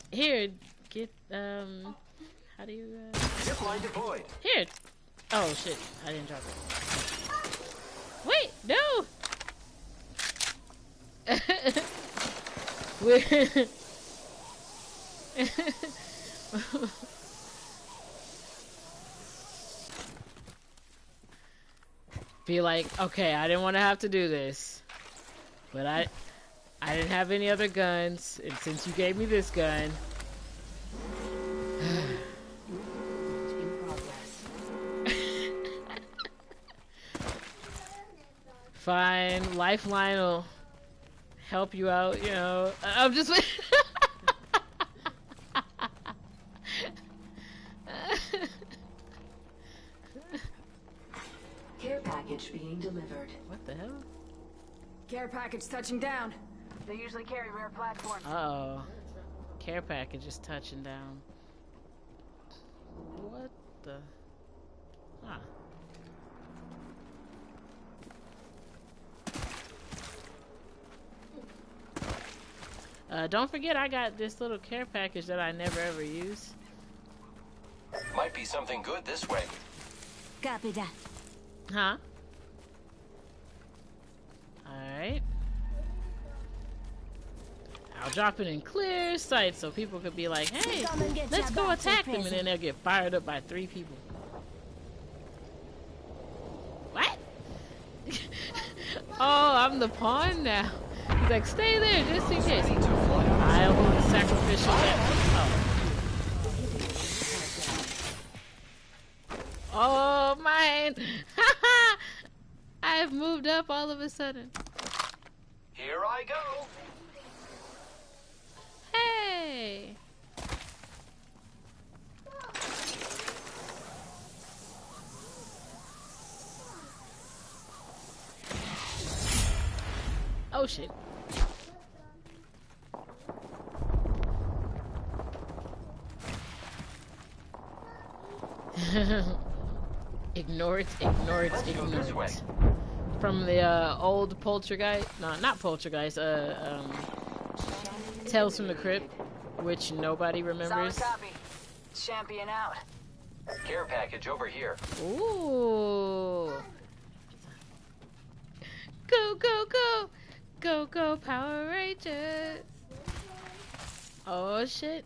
Here, get, how do you, Zipline deployed. Here. Oh, shit. I didn't drop it. Wait, no! Be like, okay, I didn't want to have to do this, but I didn't have any other guns, and since you gave me this gun, In progress. Fine, Lifeline will help you out, you know. I'm just Care package being delivered. What the hell? Care package touching down. They usually carry rare platforms. Uh-oh. Care package is touching down. What the? Huh. Don't forget I got this little care package that I never ever use. Might be something good this way. Copy that. Huh? Alright. I'll drop it in clear sight so people could be like, hey, let's go attack them, and then they'll get fired up by 3 people. What? Oh, I'm the pawn now. He's like, stay there just in case. I'll hold the sacrificial lamb. Oh, mine! I've moved up all of a sudden. Here I go. Hey! Oh shit. Ignore it, ignore it, ignore it. From the old Poltergeist, no, not Poltergeist, Tales from the Crypt, which nobody remembers. Solid copy. Champion out. Care package over here. Ooh. Go, go, go! Go, go, Power Rangers! Oh shit.